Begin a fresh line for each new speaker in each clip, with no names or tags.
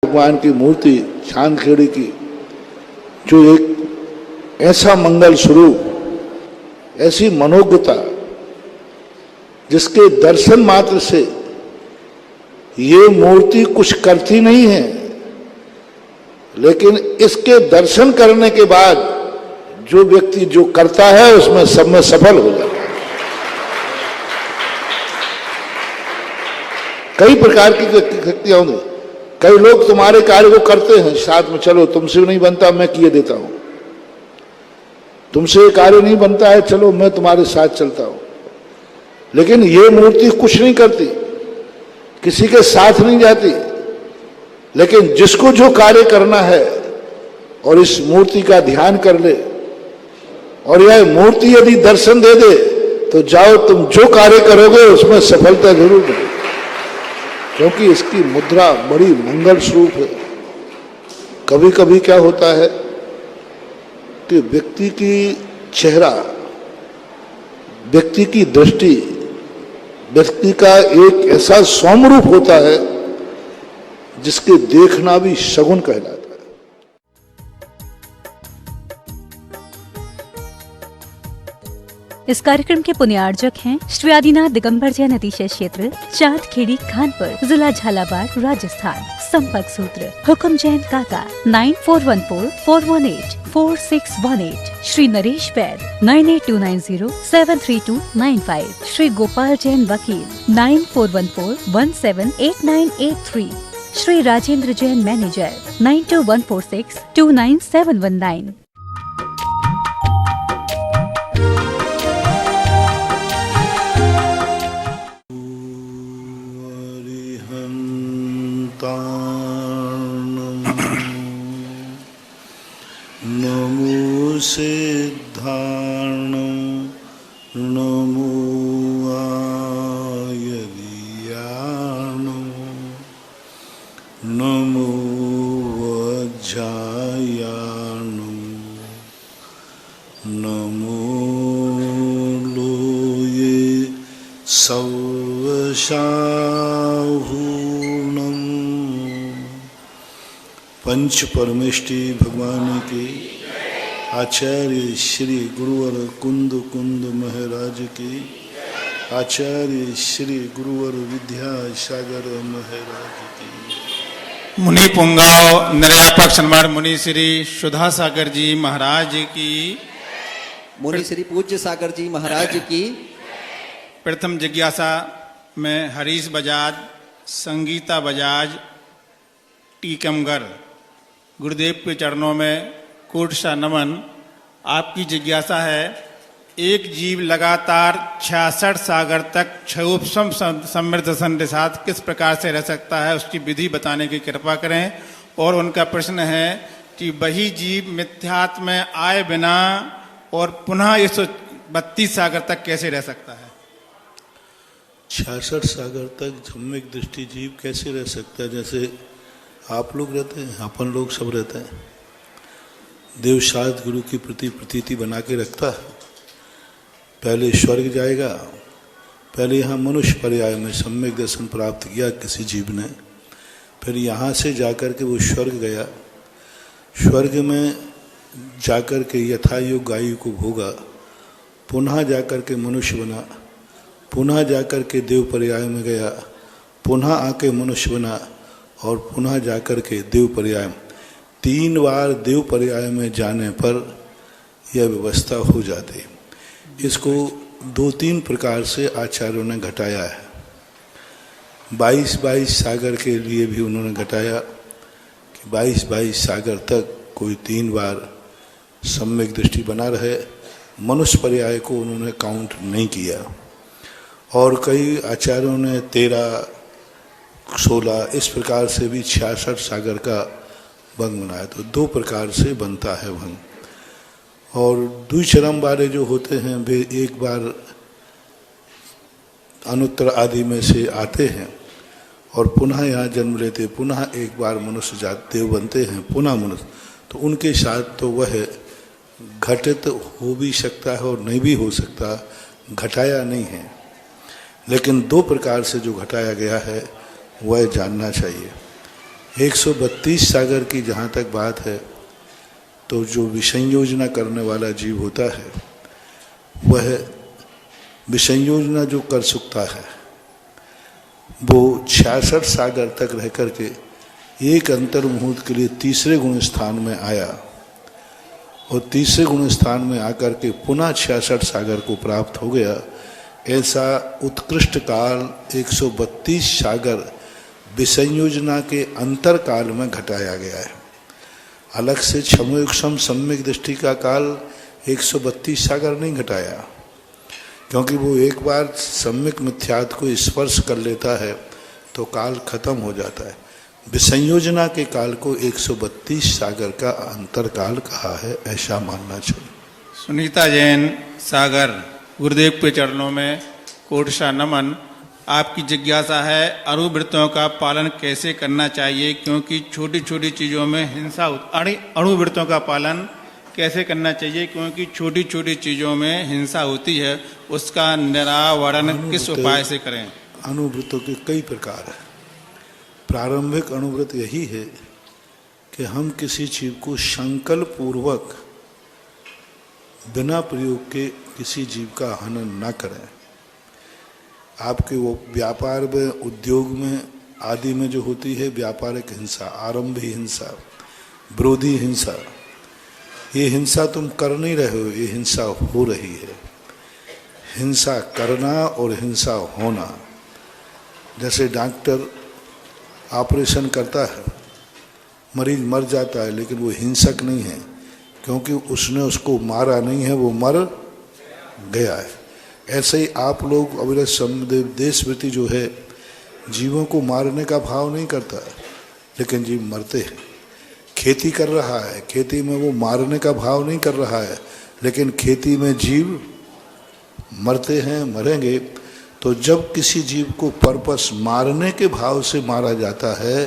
भगवान की मूर्ति चांदखेड़ी की, जो एक ऐसा मंगल स्वरूप, ऐसी मनोज्ञता, जिसके दर्शन मात्र से ये मूर्ति कुछ करती नहीं है, लेकिन इसके दर्शन करने के बाद जो व्यक्ति जो करता है उसमें सब में सफल हो जाता है। कई प्रकार की शक्तियां होंगी। कई लोग तुम्हारे कार्य को करते हैं साथ में, चलो तुमसे नहीं बनता मैं किए देता हूं, तुमसे कार्य नहीं बनता है चलो मैं तुम्हारे साथ चलता हूं। लेकिन ये मूर्ति कुछ नहीं करती, किसी के साथ नहीं जाती, लेकिन जिसको जो कार्य करना है और इस मूर्ति का ध्यान कर ले और यह मूर्ति यदि दर्शन दे दे तो जाओ तुम जो कार्य करोगे उसमें सफलता जरूर मिलेगी, क्योंकि इसकी मुद्रा बड़ी मंगल स्वरूप है। कभी कभी क्या होता है कि व्यक्ति की चेहरा, व्यक्ति की दृष्टि, व्यक्ति का एक ऐसा सौम्य रूप होता है जिसके देखना भी शगुन कहलाता है।
इस कार्यक्रम के पुण्यार्जक हैं श्री आदिनाथ दिगंबर जैन अतिशय क्षेत्र, चांदखेड़ी, खानपुर, जिला झालावाड़, राजस्थान। संपर्क सूत्र हुक्म जैन काका 9414418418, श्री नरेश वैद 9829073295, श्री गोपाल जैन वकील 9414178983, श्री राजेंद्र जैन मैनेजर 9214629719।
नमो सिद्धार्णं नमो आयर्याणं नमो वज्रायाणं नमो लोये सवशाहूणं। पंच परमेष्टि भगवान की, आचार्य श्री गुरुवर कुंद कुंद महाराज की, आचार्य श्री गुरुवर विद्यासागर महाराज की।
मुनि पुंगाव निर्यापक सन्मान मुनि श्री सुधा सागर जी महाराज की,
मुनि श्री पूज्य सागर जी महाराज की।
प्रथम जिज्ञासा में हरीश बजाज, संगीता बजाज, टीकमगढ़, गुरुदेव के चरणों में कोट सा नमन। आपकी जिज्ञासा है, एक जीव लगातार 66 सागर तक क्षयोपम समृद्ध संदेशात किस प्रकार से रह सकता है, उसकी विधि बताने की कृपा करें। और उनका प्रश्न है कि वही जीव मिथ्यात्व में आए बिना और पुनः 132 सागर तक कैसे रह सकता है?
66 सागर तक सम्यक दृष्टि जीव कैसे रह सकता है? जैसे आप लोग रहते हैं, अपन लोग सब रहते हैं। देव शायद गुरु की प्रति प्रतीति बना के रखता है। पहले स्वर्ग जाएगा, पहले यहाँ मनुष्य पर्याय में सम्यक दर्शन प्राप्त किया किसी जीव ने, फिर यहाँ से जाकर के वो स्वर्ग गया, स्वर्ग में जाकर के यथायोग आयु को भोगा, पुनः जाकर के मनुष्य बना, पुनः जाकर के देव पर्याय में गया, पुनः आके मनुष्य बना और पुनः जाकर के देव पर्याय। 3 बार देव पर्याय में जाने पर यह व्यवस्था हो जाती। इसको 2-3 प्रकार से आचार्यों ने घटाया है। 22 सागर के लिए भी उन्होंने घटाया कि 22 सागर तक कोई 3 बार सम्यक दृष्टि बना रहे। मनुष्य पर्याय को उन्होंने काउंट नहीं किया। और कई आचार्यों ने 13-16 इस प्रकार से भी 66 सागर का भंग बनाया। तो 2 प्रकार से बनता है भंग। और द्विचरम वाले जो होते हैं वे एक बार अनुत्तर आदि में से आते हैं और पुनः यहाँ जन्म लेते, पुनः एक बार मनुष्य जात देव बनते हैं, पुनः मनुष्य। तो उनके साथ तो वह घटित हो भी सकता है और नहीं भी हो सकता, घटाया नहीं है। लेकिन 2 प्रकार से जो घटाया गया है वह जानना चाहिए। 132 सागर की जहाँ तक बात है, तो जो विसंयोजना करने वाला जीव होता है वह विसंयोजना जो कर सकता है वो 66 सागर तक रह करके एक अंतर मुहूर्त के लिए तीसरे गुण स्थान में आया और तीसरे गुण स्थान में आकर के पुनः 66 सागर को प्राप्त हो गया। ऐसा उत्कृष्ट काल 132 सागर विसंयोजना के अंतर काल में घटाया गया है। अलग से क्षमोक्षम सम्यक दृष्टि का काल 132 सागर नहीं घटाया, क्योंकि वो एक बार सम्यक मिथ्यात्व को स्पर्श कर लेता है तो काल खत्म हो जाता है। विसंयोजना के काल को 132 सागर का अंतर काल कहा है, ऐसा मानना चाहिए।
सुनीता जैन सागर, गुरुदेव के चरणों में कोटि नमन। आपकी जिज्ञासा है अणुवृत्तों का पालन कैसे करना चाहिए, क्योंकि छोटी छोटी चीज़ों में हिंसा अणुवृत्तों का पालन कैसे करना चाहिए क्योंकि छोटी छोटी चीज़ों में हिंसा होती है, उसका निरावरण किस उपाय से करें?
अणुवृत्तों के कई प्रकार है। प्रारंभिक अणुवृत्त यही है कि हम किसी चीज को संकल्प पूर्वक बिना प्रयोग के किसी जीव का हनन न करें। आपके वो व्यापार में, उद्योग में आदि में जो होती है व्यापारिक हिंसा, आरंभी हिंसा, विरोधी हिंसा, ये हिंसा तुम कर नहीं रहे हो, ये हिंसा हो रही है। हिंसा करना और हिंसा होना, जैसे डॉक्टर ऑपरेशन करता है, मरीज मर जाता है, लेकिन वो हिंसक नहीं है क्योंकि उसने उसको मारा नहीं है, वो मर गया है। ऐसे ही आप लोग अविरत देशवृत्ति जो है जीवों को मारने का भाव नहीं करता है, लेकिन जीव मरते हैं। खेती कर रहा है, खेती में वो मारने का भाव नहीं कर रहा है, लेकिन खेती में जीव मरते हैं, मरेंगे। तो जब किसी जीव को पर्पस मारने के भाव से मारा जाता है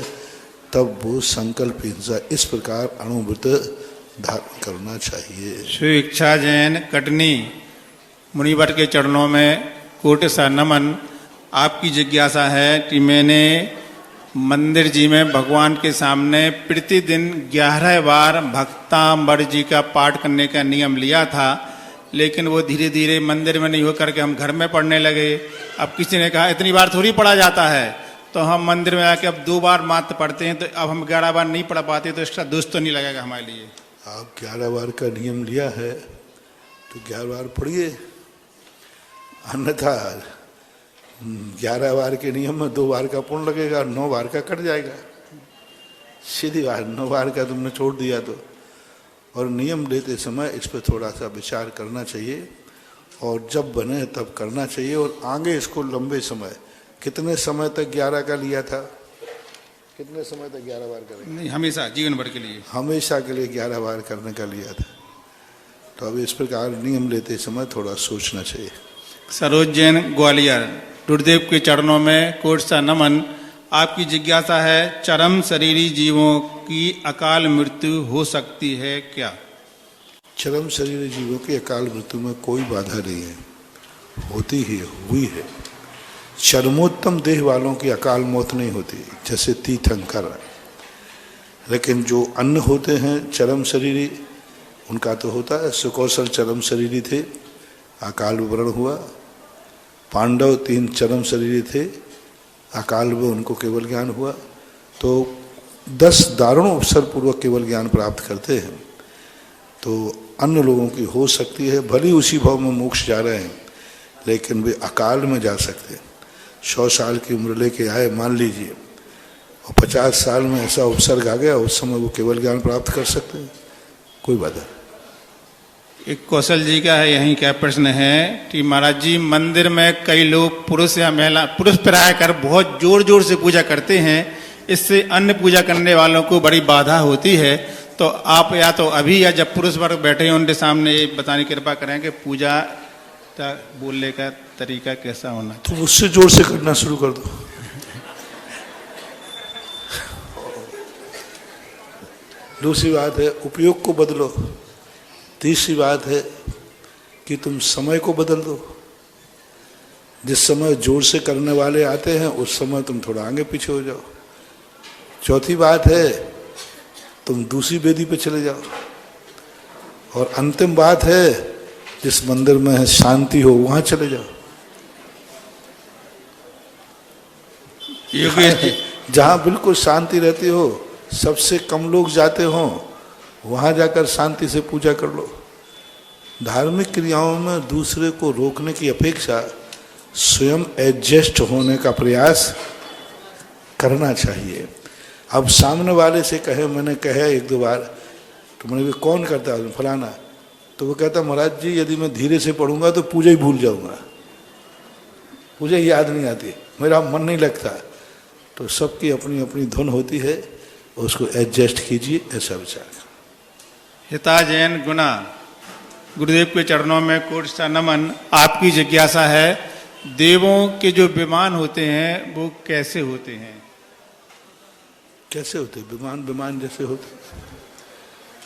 तब वो संकल्प हिंसा। इस प्रकार अणुवृत्त धारण करना चाहिए।
श्री इच्छा जैन कटनी, मुनिवर के चरणों में कोटि नमन। आपकी जिज्ञासा है कि मैंने मंदिर जी में भगवान के सामने प्रतिदिन 11 बार भक्तांबर जी का पाठ करने का नियम लिया था, लेकिन वो धीरे धीरे मंदिर में नहीं होकर के हम घर में पढ़ने लगे। अब किसी ने कहा इतनी बार थोड़ी पढ़ा जाता है, तो हम मंदिर में आके अब 2 बार मात्र पढ़ते हैं, तो अब हम 11 बार नहीं पढ़ पाते, तो इसका दोष तो नहीं लगेगा हमारे लिए।
आप 11 बार का नियम लिया है तो 11 बार पढ़िए, अन्यथा 11 बार के नियम में 2 बार का पुण्य लगेगा, 9 बार का कट जाएगा। सीधी बात, 9 बार का तुमने छोड़ दिया तो। और नियम लेते समय इस पर थोड़ा सा विचार करना चाहिए और जब बने तब करना चाहिए। और आगे इसको लंबे समय, कितने समय तक 11 का लिया था, कितने समय तक 11 बार करेंगे?
नहीं, हमेशा जीवन भर के लिए,
हमेशा के लिए 11 बार करने का लिया था। तो अब इस प्रकार नियम लेते समय थोड़ा सोचना चाहिए।
सरोज जैन ग्वालियर, गुरुदेव के चरणों में कोटि नमन। आपकी जिज्ञासा है चरम शरीरी जीवों की अकाल मृत्यु हो सकती है क्या?
चरम शरीर जीवों की अकाल मृत्यु में कोई बाधा नहीं है, होती ही हुई है। चरमोत्तम देह वालों की अकाल मौत नहीं होती, जैसे तीर्थंकर। लेकिन जो अन्न होते हैं चरम शरीरी, उनका तो होता है। सुकौशल चरम शरीरी थे, अकाल विवरण हुआ। पांडव 3 चरम शरीरी थे, अकाल में उनको केवल ज्ञान हुआ। तो 10 दारुण अवसर पूर्वक केवल ज्ञान प्राप्त करते हैं। तो अन्य लोगों की हो सकती है, भली उसी भाव में मोक्ष जा रहे हैं, लेकिन वे अकाल में जा सकते हैं। 100 साल की उम्र लेके आए मान लीजिए, और 50 साल में ऐसा उपसर्ग आ गया, उस समय वो केवल ज्ञान प्राप्त कर सकते हैं, कोई बाधा।
एक कौशल जी का है, यहीं क्या प्रश्न है कि महाराज जी मंदिर में कई लोग पुरुष या महिला, पुरुष प्राय कर बहुत जोर जोर से पूजा करते हैं, इससे अन्य पूजा करने वालों को बड़ी बाधा होती है। तो आप या तो अभी या जब पुरुष वर्ग बैठे हैं उनके सामने ये बताने की कृपा करें कि पूजा का बोलने का तरीका कैसा होना।
तो उससे जोर से करना शुरू कर दो। दूसरी बात है उपयोग को बदलो। तीसरी बात है कि तुम समय को बदल दो। जिस समय जोर से करने वाले आते हैं उस समय तुम थोड़ा आगे पीछे हो जाओ। चौथी बात है तुम दूसरी वेदी पे चले जाओ, और अंतिम बात है जिस मंदिर में है शांति हो वहां चले जाओ।
योगेश जी,
जहां बिल्कुल शांति रहती हो, सबसे कम लोग जाते हो, वहां जाकर शांति से पूजा कर लो। धार्मिक क्रियाओं में दूसरे को रोकने की अपेक्षा स्वयं एडजस्ट होने का प्रयास करना चाहिए। अब सामने वाले से कहे, मैंने कहा एक दो बार, तो मैंने भी कौन करता है फलाना, तो वो कहता महाराज जी यदि मैं धीरे से पढ़ूंगा तो पूजा ही भूल जाऊंगा, पूजा ही याद नहीं आती, मेरा मन नहीं लगता। तो सबकी अपनी अपनी धुन होती है, उसको एडजस्ट कीजिए, ऐसा विचार।
हिता जैन गुना, गुरुदेव के चरणों में कोटि सा नमन। आपकी जिज्ञासा है देवों के जो विमान होते हैं वो कैसे होते हैं?
कैसे होते? विमान विमान जैसे होते,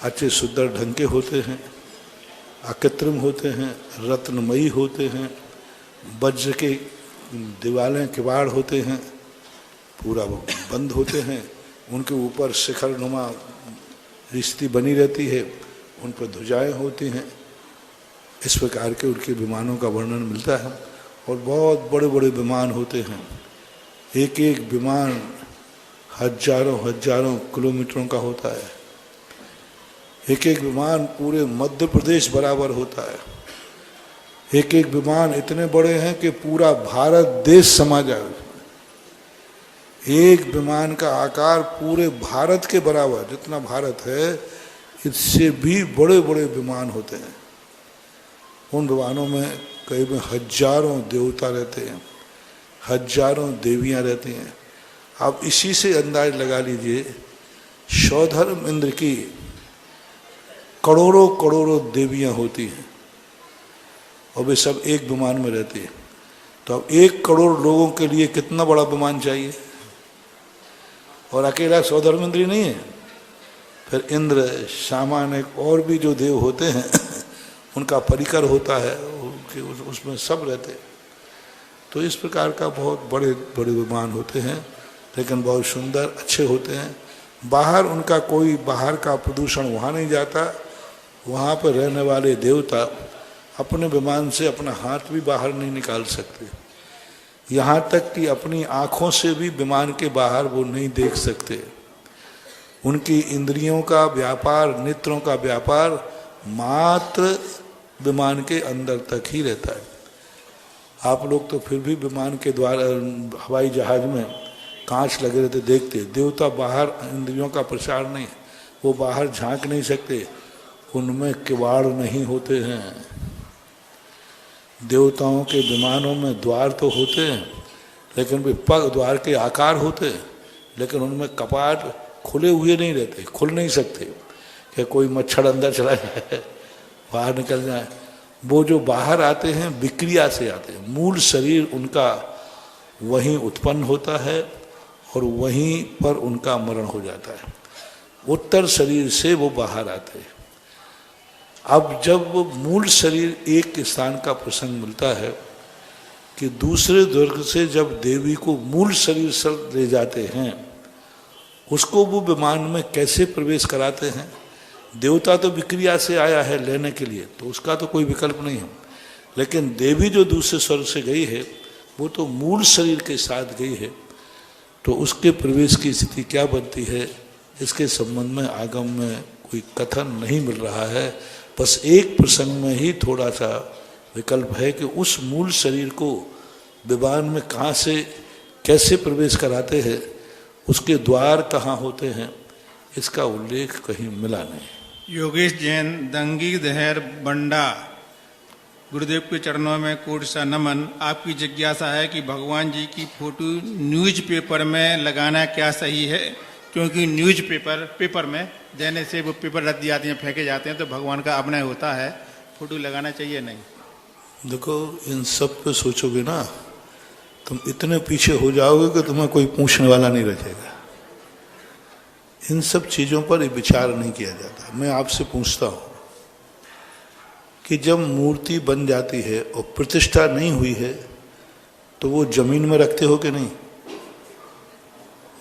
अच्छे सुंदर ढंग के होते हैं, अकृत्रिम होते हैं, रत्नमयी होते हैं, वज्र के दीवारें किवाड़ होते हैं, पूरा वो बंद होते हैं, उनके ऊपर शिखर नुमा रिश्ती बनी रहती है, उन पर ध्वजाएं होती हैं। इस प्रकार के उनके विमानों का वर्णन मिलता है, और बहुत बड़े बड़े विमान होते हैं। एक एक विमान हजारों हजारों किलोमीटरों का होता है। एक एक विमान पूरे मध्य प्रदेश बराबर होता है। एक एक विमान इतने बड़े हैं कि पूरा भारत देश समा जाए। एक विमान का आकार पूरे भारत के बराबर, जितना भारत है इससे भी बड़े बड़े विमान होते हैं। उन विमानों में कई में हजारों देवता रहते हैं, हजारों देवियां रहती हैं। आप इसी से अंदाज लगा लीजिए, सौधर्म इंद्र की करोड़ों करोड़ों देवियां होती हैं, और वे सब एक विमान में रहती हैं। तो अब 1 करोड़ लोगों के लिए कितना बड़ा विमान चाहिए, और अकेला सौधर्म इंद्र ही नहीं है, फिर इंद्र सामान एक और भी जो देव होते हैं उनका परिकर होता है, उसमें सब रहते हैं। तो इस प्रकार का बहुत बड़े बड़े विमान होते हैं, लेकिन बहुत सुंदर अच्छे होते हैं। बाहर उनका कोई बाहर का प्रदूषण वहाँ नहीं जाता। वहाँ पर रहने वाले देवता अपने विमान से अपना हाथ भी बाहर नहीं निकाल सकते, यहाँ तक कि अपनी आँखों से भी विमान के बाहर वो नहीं देख सकते। उनकी इंद्रियों का व्यापार, नेत्रों का व्यापार मात्र विमान के अंदर तक ही रहता है। आप लोग तो फिर भी विमान के द्वारा हवाई जहाज में कांच लगे रहते देखते, देवता बाहर इंद्रियों का प्रसार नहीं, वो बाहर झांक नहीं सकते, उनमें किवाड़ नहीं होते हैं। देवताओं के विमानों में द्वार तो होते हैं, लेकिन वे पग द्वार के आकार होते हैं, लेकिन उनमें कपाट खुले हुए नहीं रहते, खुल नहीं सकते कि कोई मच्छर अंदर चला जाए बाहर निकल जाए। वो जो बाहर आते हैं विक्रिया से आते हैं, मूल शरीर उनका वहीं उत्पन्न होता है और वहीं पर उनका मरण हो जाता है। उत्तर शरीर से वो बाहर आते हैं। अब जब वो मूल शरीर एक स्थान का प्रसंग मिलता है कि दूसरे दुर्ग से जब देवी को मूल शरीर से ले जाते हैं, उसको वो विमान में कैसे प्रवेश कराते हैं? देवता तो विक्रिया से आया है लेने के लिए, तो उसका तो कोई विकल्प नहीं है, लेकिन देवी जो दूसरे स्वर्ग से गई है वो तो मूल शरीर के साथ गई है। तो उसके प्रवेश की स्थिति क्या बनती है, इसके संबंध में आगम में कोई कथन नहीं मिल रहा है। बस एक प्रसंग में ही थोड़ा सा विकल्प है कि उस मूल शरीर को विमान में कहाँ से कैसे प्रवेश कराते हैं, उसके द्वार कहाँ होते हैं, इसका उल्लेख कहीं मिला नहीं।
योगेश जैन, दंगी दहर बंडा, गुरुदेव के चरणों में कोटि सा नमन। आपकी जिज्ञासा है कि भगवान जी की फोटो न्यूज़पेपर में लगाना क्या सही है, क्योंकि पेपर में देने से वो पेपर रद्द जाते हैं, फेंके जाते हैं, तो भगवान का अपना होता है, फोटो लगाना चाहिए नहीं?
देखो, इन सब पे सोचोगे ना तुम इतने पीछे हो जाओगे कि तुम्हें कोई पूछने वाला नहीं रहेगा। इन सब चीज़ों पर विचार नहीं किया जाता। मैं आपसे पूछता हूँ कि जब मूर्ति बन जाती है और प्रतिष्ठा नहीं हुई है तो वो जमीन में रखते हो कि नहीं?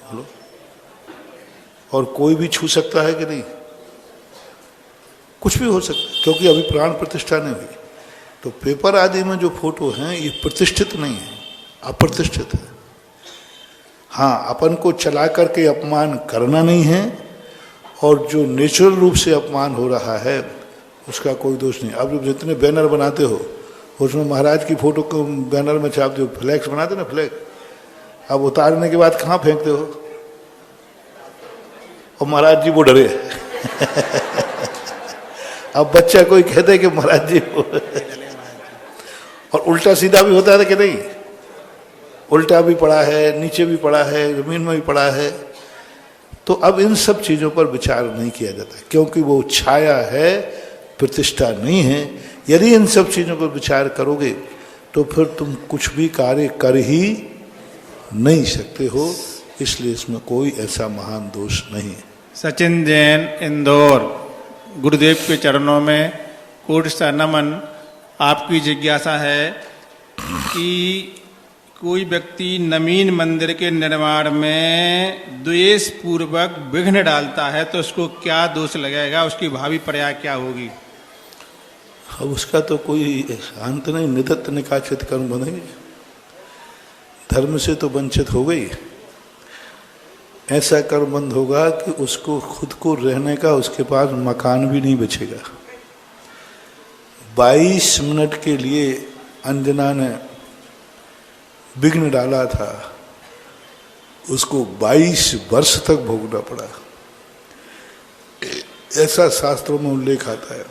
हेलो, और कोई भी छू सकता है कि नहीं? कुछ भी हो सकता है, क्योंकि अभी प्राण प्रतिष्ठा नहीं हुई। तो पेपर आदि में जो फोटो हैं ये प्रतिष्ठित नहीं है, अप्रतिष्ठित है। हाँ, अपन को चला करके अपमान करना नहीं है, और जो नेचुरल रूप से अपमान हो रहा है उसका कोई दोष नहीं। अब जितने बैनर बनाते हो उसमें महाराज की फोटो को बैनर में छापते हो, फ्लैक्स बनाते ना, फ्लैग, अब उतारने के बाद कहाँ फेंकते हो? और महाराज जी वो डरे अब बच्चा कोई कहते है कि महाराज जी और उल्टा सीधा भी होता है कि नहीं? उल्टा भी पड़ा है, नीचे भी पड़ा है, जमीन में भी पड़ा है। तो अब इन सब चीजों पर विचार नहीं किया जाता, क्योंकि वो छाया है, प्रतिष्ठा नहीं है। यदि इन सब चीजों पर विचार करोगे तो फिर तुम कुछ भी कार्य कर ही नहीं सकते हो। इसलिए इसमें कोई ऐसा महान दोष नहीं है।
सचिन जैन, इंदौर। गुरुदेव के चरणों में कोटि सा नमन। आपकी जिज्ञासा है कि कोई व्यक्ति नवीन मंदिर के निर्माण में द्वेष पूर्वक विघ्न डालता है तो उसको क्या दोष लगेगा, उसकी भावी प्रयाग क्या होगी?
अब उसका तो कोई अंत नहीं, निदत्त निकाचित कर्म बनेंगे, धर्म से तो वंचित हो गई। ऐसा कर्म बंद होगा कि उसको खुद को रहने का उसके पास मकान भी नहीं बचेगा। 22 मिनट के लिए अंजना ने विघ्न डाला था, उसको 22 वर्ष तक भोगना पड़ा। ऐसा शास्त्रों में उल्लेख आता है।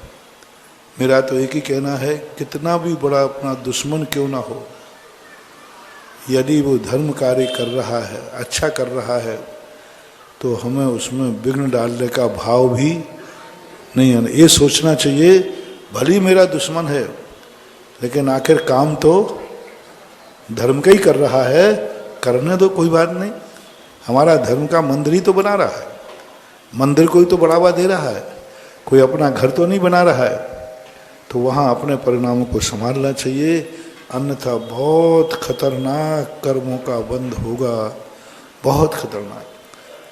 मेरा तो एक ही कहना है, कितना भी बड़ा अपना दुश्मन क्यों ना हो, यदि वो धर्म कार्य कर रहा है, अच्छा कर रहा है, तो हमें उसमें विघ्न डालने का भाव भी नहीं है। ये सोचना चाहिए, भली मेरा दुश्मन है लेकिन आखिर काम तो धर्म का ही कर रहा है, करने दो, कोई बात नहीं। हमारा धर्म का मंदिर ही तो बना रहा है, मंदिर को ही तो बढ़ावा दे रहा है, कोई अपना घर तो नहीं बना रहा है। तो वहाँ अपने परिणामों को संभालना चाहिए, अन्यथा बहुत खतरनाक कर्मों का बंध होगा, बहुत खतरनाक।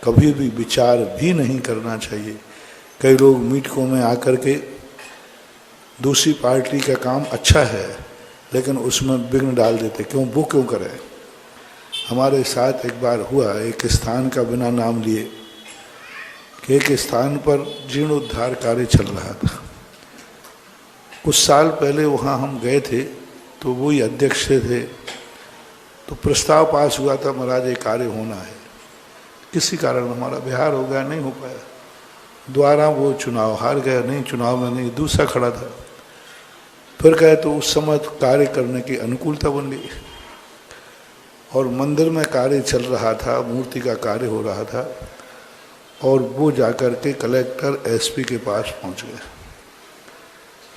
कभी भी विचार भी नहीं करना चाहिए। कई लोग मीटिंगों में आकर के दूसरी पार्टी का काम अच्छा है लेकिन उसमें विघ्न डाल देते, क्यों, वो क्यों करें? हमारे साथ एक बार हुआ, एक स्थान का बिना नाम लिए, कि एक स्थान पर जीर्णोद्धार कार्य चल रहा था। कुछ साल पहले वहाँ हम गए थे, तो वही अध्यक्ष थे, तो प्रस्ताव पास हुआ था, महाराज ये कार्य होना है। किसी कारण हमारा बिहार हो गया, नहीं हो पाया। द्वारा वो चुनाव हार गया, नहीं चुनाव में नहीं, दूसरा खड़ा था। फिर कहे तो उस समय कार्य करने की अनुकूलता बन गई, और मंदिर में कार्य चल रहा था, मूर्ति का कार्य हो रहा था, और वो जाकर के कलेक्टर एसपी के पास पहुंच गए।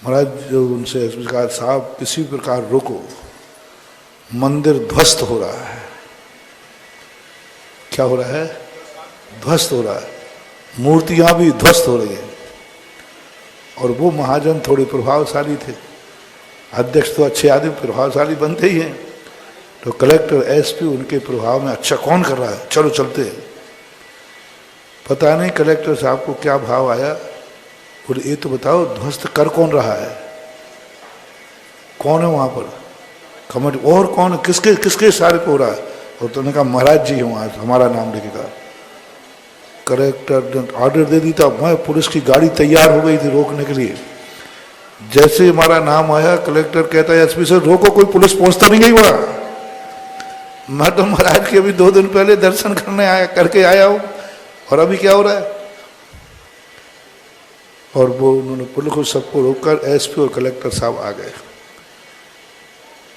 महाराज जो उनसे एसपी कहा, साहब किसी प्रकार रुको, मंदिर ध्वस्त हो रहा है। क्या हो रहा है? ध्वस्त हो रहा है, मूर्तियां भी ध्वस्त हो रही हैं। और वो महाजन थोड़े प्रभावशाली थे, अध्यक्ष तो अच्छे आदमी प्रभावशाली बनते ही हैं। तो कलेक्टर एसपी उनके प्रभाव में, अच्छा कौन कर रहा है, चलो चलते हैं। पता नहीं कलेक्टर साहब को क्या भाव आया, बोले ये तो बताओ ध्वस्त कर कौन रहा है, कौन है वहां पर कमेटी, और कौन, किसके किसके इशारे पे हो रहा है? और तो उन्होंने कहा महाराज जी वहां, हमारा नाम लिखेगा। कलेक्टर ने ऑर्डर दे दी था, मैं पुलिस की गाड़ी तैयार हो गई थी रोकने के लिए। जैसे हमारा नाम आया, कलेक्टर कहता है एसपी सर रोको, कोई पुलिस पहुंचता नहीं गई वहां। मैं तो महाराज के अभी 2 दिन पहले दर्शन करके आया हूं, और अभी क्या हो रहा है? और वो उन्होंने पुलिस को सबको रोककर एसपी और कलेक्टर साहब आ गए।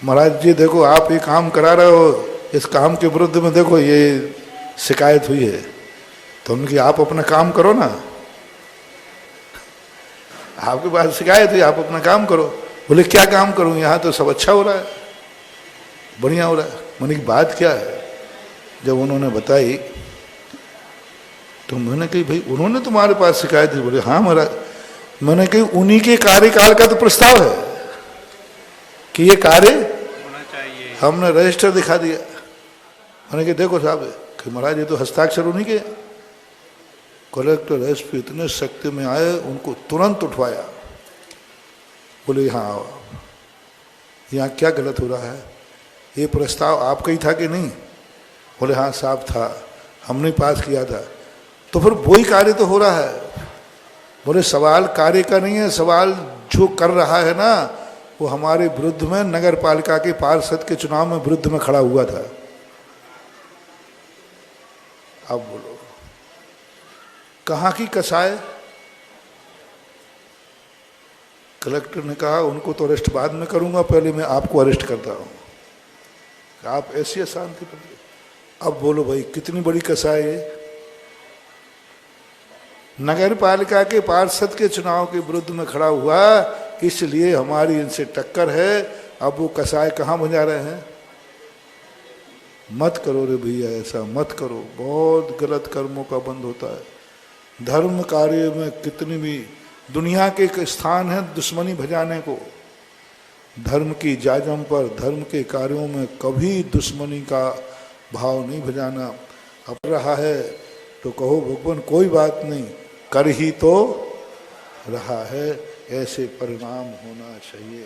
महाराज जी देखो आप ये काम करा रहे हो, इस काम के विरुद्ध में देखो ये शिकायत हुई है। तो उनकी आप अपना काम करो ना, आपके पास शिकायत हुई, आप अपना काम करो। बोले क्या काम करूं, यहाँ तो सब अच्छा हो रहा है, बढ़िया हो रहा है। मैंने की बात क्या है? जब उन्होंने बताई तो मैंने कही भाई उन्होंने तुम्हारे पास शिकायत थी? बोले हाँ महाराज। मैंने कही उन्हीं के कार्यकाल का तो प्रस्ताव है कि ये कार्य
होना चाहिए,
हमने रजिस्टर दिखा दिया। मैंने कहा देखो साहब कि महाराज ये तो हस्ताक्षर उन्हीं के, कलेक्टर एसपी इतने सख्ते में आए, उनको तुरंत उठवाया। बोले यहाँ आओ, यहाँ क्या गलत हो रहा है, ये प्रस्ताव आपका ही था कि नहीं? बोले हाँ साहब था, हमने पास किया था। तो फिर वही कार्य तो हो रहा है। बोले सवाल कार्य का नहीं है, सवाल जो कर रहा है ना वो हमारे विरुद्ध में नगर पालिका के पार्षद के चुनाव में विरुद्ध में खड़ा हुआ था। अब बोलो कहाँ की कसाय? कलेक्टर ने कहा उनको तो अरेस्ट बाद में करूंगा, पहले मैं आपको अरेस्ट करता हूं। आप ऐसी अशांति पर। अब बोलो भाई कितनी बड़ी कसाय है। नगर पालिका के पार्षद के चुनाव के विरुद्ध में खड़ा हुआ, इसलिए हमारी इनसे टक्कर है। अब वो कसाय कहाँ बजा रहे हैं? मत करो रे भैया, ऐसा मत करो, बहुत गलत कर्मों का बंद होता है। धर्म कार्य में कितनी भी दुनिया के एक स्थान है दुश्मनी भजाने को। धर्म की जाजम पर, धर्म के कार्यों में कभी दुश्मनी का भाव नहीं भजाना। अब रहा है तो कहो भगवान कोई बात नहीं, कर ही तो रहा है, ऐसे परिणाम होना चाहिए।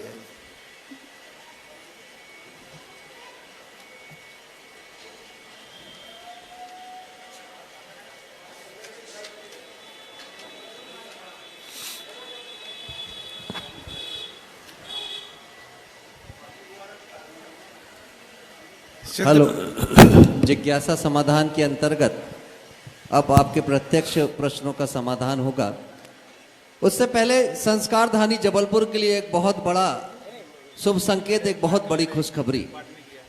हेलो, जिज्ञासा समाधान के अंतर्गत अब आपके प्रत्यक्ष प्रश्नों का समाधान होगा। उससे पहले संस्कारधानी जबलपुर के लिए एक बहुत बड़ा शुभ संकेत, एक बहुत बड़ी खुशखबरी।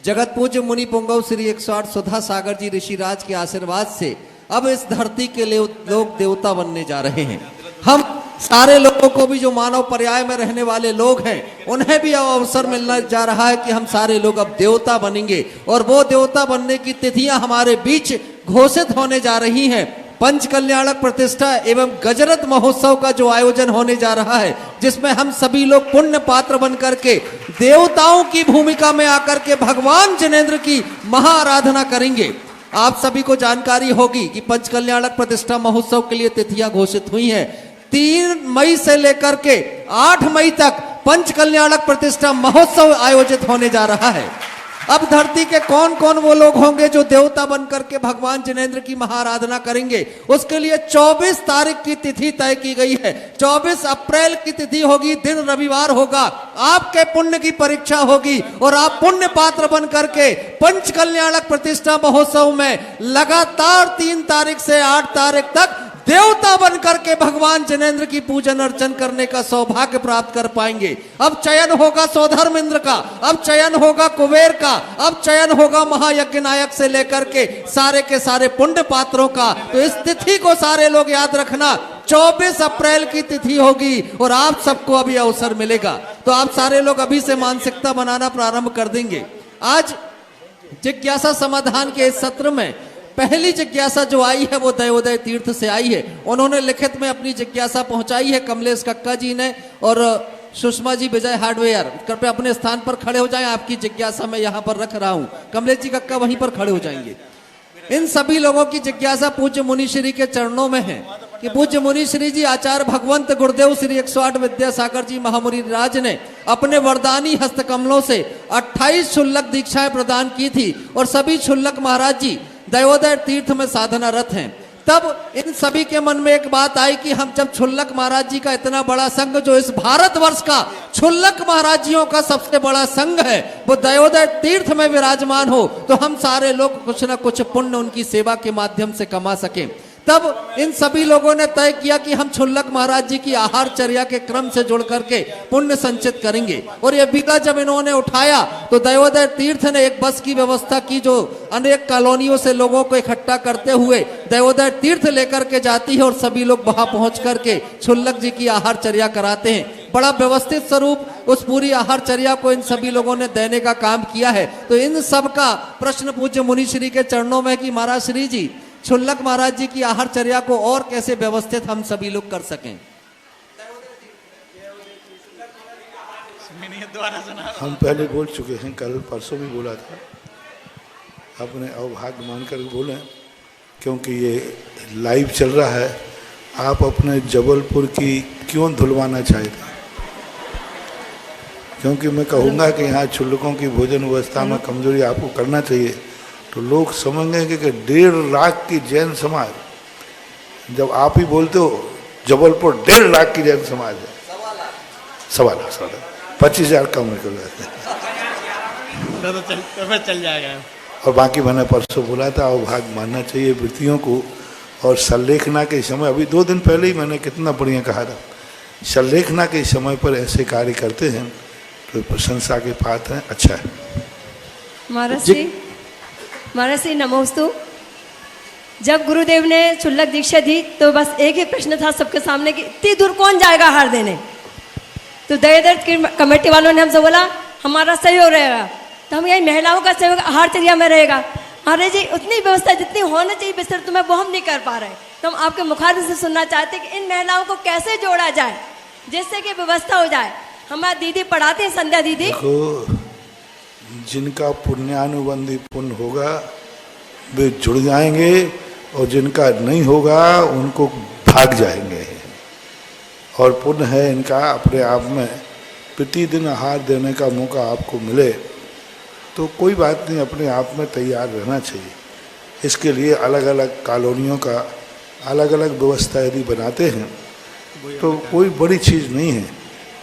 जगत पूज्य मुनि पुंगव श्री 108 सुधा सागर जी ऋषिराज के आशीर्वाद से अब इस धरती के लिए लोग देवता बनने जा रहे हैं। हम सारे लोगों को भी, जो मानव पर्याय में रहने वाले लोग हैं, उन्हें भी अब अवसर मिलने जा रहा है कि हम सारे लोग अब देवता बनेंगे। और वो देवता बनने की तिथियां हमारे बीच घोषित होने जा रही हैं। पंच कल्याणक प्रतिष्ठा एवं गजरत महोत्सव का जो आयोजन होने जा रहा है, जिसमें हम सभी लोग पुण्य पात्र बन करके देवताओं की भूमिका में आकर के भगवान जिनेंद्र की महाआराधना करेंगे। आप सभी को जानकारी होगी कि पंच कल्याणक प्रतिष्ठा महोत्सव के लिए तिथियां घोषित हुई हैं। 3 मई से लेकर के 8 मई तक पंच कल्याणक प्रतिष्ठा महोत्सव आयोजित होने जा रहा है। अब धरती के कौन कौन वो लोग होंगे जो देवता बनकर के भगवान जिनेंद्र की महाआराधना करेंगे, उसके लिए 24 तारीख की तिथि तय की गई है। 24 अप्रैल की तिथि होगी, दिन रविवार होगा। आपके पुण्य की परीक्षा होगी और आप पुण्य पात्र बन करके पंच कल्याणक प्रतिष्ठा महोत्सव में लगातार 3 तारीख से 8 तारीख तक देवता बन करके भगवान जिनेंद्र की पूजन अर्चन करने का सौभाग्य प्राप्त कर पाएंगे। अब चयन होगा सौधर्मेंद्र का, अब चयन होगा कुबेर का, अब चयन होगा महायज्ञ नायक से लेकर के सारे के सारे पुण्य पात्रों का। तो इस तिथि को सारे लोग याद रखना, 24 अप्रैल की तिथि होगी और आप सबको अभी अवसर मिलेगा। तो आप सारे लोग अभी से मानसिकता बनाना प्रारंभ कर देंगे। आज जिज्ञासा समाधान के इस सत्र में पहली जिज्ञासा जो आई है वो दयोदय तीर्थ से आई है। उन्होंने लिखित में अपनी जिज्ञासा पहुंचाई है कमलेश कक्का जी ने और सुषमा जी विजय हार्डवेयर। कृपया अपने स्थान पर खड़े हो जाएं, आपकी जिज्ञासा मैं यहाँ पर रख रहा हूँ। कमलेश जी कक्का वहीं पर खड़े हो जाएंगे। इन सभी लोगों की जिज्ञासा पूज्य मुनिश्री के चरणों में है कि पूज्य मुनिश्री जी आचार्य भगवंत गुरुदेव श्री 108 विद्यासागर जी महामुनि राज ने अपने वरदानी हस्त कमलों से 28 क्षुल्लक दीक्षाएं प्रदान की थी और सभी क्षुल्लक महाराज जी दयोदय तीर्थ में साधनारत हैं। तब इन सभी के मन में एक बात आई कि हम जब क्षुल्लक महाराज जी का इतना बड़ा संघ, जो इस भारतवर्ष का क्षुल्लक महाराजियों का सबसे बड़ा संघ है, वो दयोदय तीर्थ में विराजमान हो, तो हम सारे लोग कुछ न कुछ पुण्य उनकी सेवा के माध्यम से कमा सकें। तब इन सभी लोगों ने तय किया कि हम क्षुल्लक महाराज जी की आहारचर्या के क्रम से जुड़ करके पुण्य संचित करेंगे। और ये बीघा जब इन्होंने उठाया तो दयोदय तीर्थ ने एक बस की व्यवस्था की जो अनेक कॉलोनियों से लोगों को इकट्ठा करते हुए दयोदय तीर्थ लेकर के जाती है और सभी लोग वहां पहुंच करके क्षुल्लक जी की आहारचर्या कराते हैं। बड़ा व्यवस्थित स्वरूप उस पूरी आहारचर्या को इन सभी लोगों ने देने का काम किया है। तो इन सब का प्रश्न पूज्य मुनिश्री के चरणों में कि महाराज श्री जी, क्षुल्लक महाराज जी की आहारचर्या को और कैसे व्यवस्थित हम सभी लोग कर सकें।
हम पहले बोल चुके हैं, कल परसों भी बोला था, अपने अवभाग्य मानकर बोले, क्योंकि ये लाइव चल रहा है आप अपने जबलपुर की क्यों धुलवाना चाहते? क्योंकि मैं कहूँगा कि यहाँ क्षुल्लकों की भोजन व्यवस्था में कमजोरी आपको करना चाहिए, तो लोग समझेंगे कि 1.5 लाख की जैन समाज, जब आप ही बोलते हो जबलपुर 1.5 लाख की जैन समाज है, 1.25 लाख 25,000 कम निकल जाते हैं।
तो चल जाएगा।
और बाकी मैंने परसों बोला था, अवभाग मानना चाहिए वृत्तियों को। और संलेखना के समय, अभी 2 दिन पहले ही मैंने कितना बढ़िया कहा था, संलेखना के समय पर ऐसे कार्य करते हैं तो प्रशंसा के पात्र हैं। अच्छा है।
महाराज श्री नमोस्तु। जब गुरुदेव ने क्षुल्लक दीक्षा दी तो बस एक ही प्रश्न था सबके सामने कि इतनी दूर कौन जाएगा हार देने। तो दयादर्द की कमेटी वालों ने हमसे बोला हमारा सहयोग रहेगा, तो हम यही महिलाओं का सहयोग हारचर्या में रहेगा। महाराज जी उतनी व्यवस्था जितनी होनी चाहिए बिस्तर तुम्हें वो हम नहीं कर पा रहे, तो हम आपके मुखारबिन से सुनना चाहते हैं कि इन महिलाओं को कैसे जोड़ा जाए जिससे कि व्यवस्था हो जाए। हमारी दीदी पढ़ाती है, संध्या दीदी।
देखो, जिनका पुण्यानुबंधी पुण्य होगा वे जुड़ जाएंगे और जिनका नहीं होगा उनको भाग जाएंगे। और पुण्य है इनका अपने आप में, प्रतिदिन आहार देने का मौका आपको मिले तो कोई बात नहीं, अपने आप में तैयार रहना चाहिए। इसके लिए अलग अलग कॉलोनियों का अलग अलग व्यवस्था यदि बनाते हैं तो कोई बड़ी चीज़ नहीं है।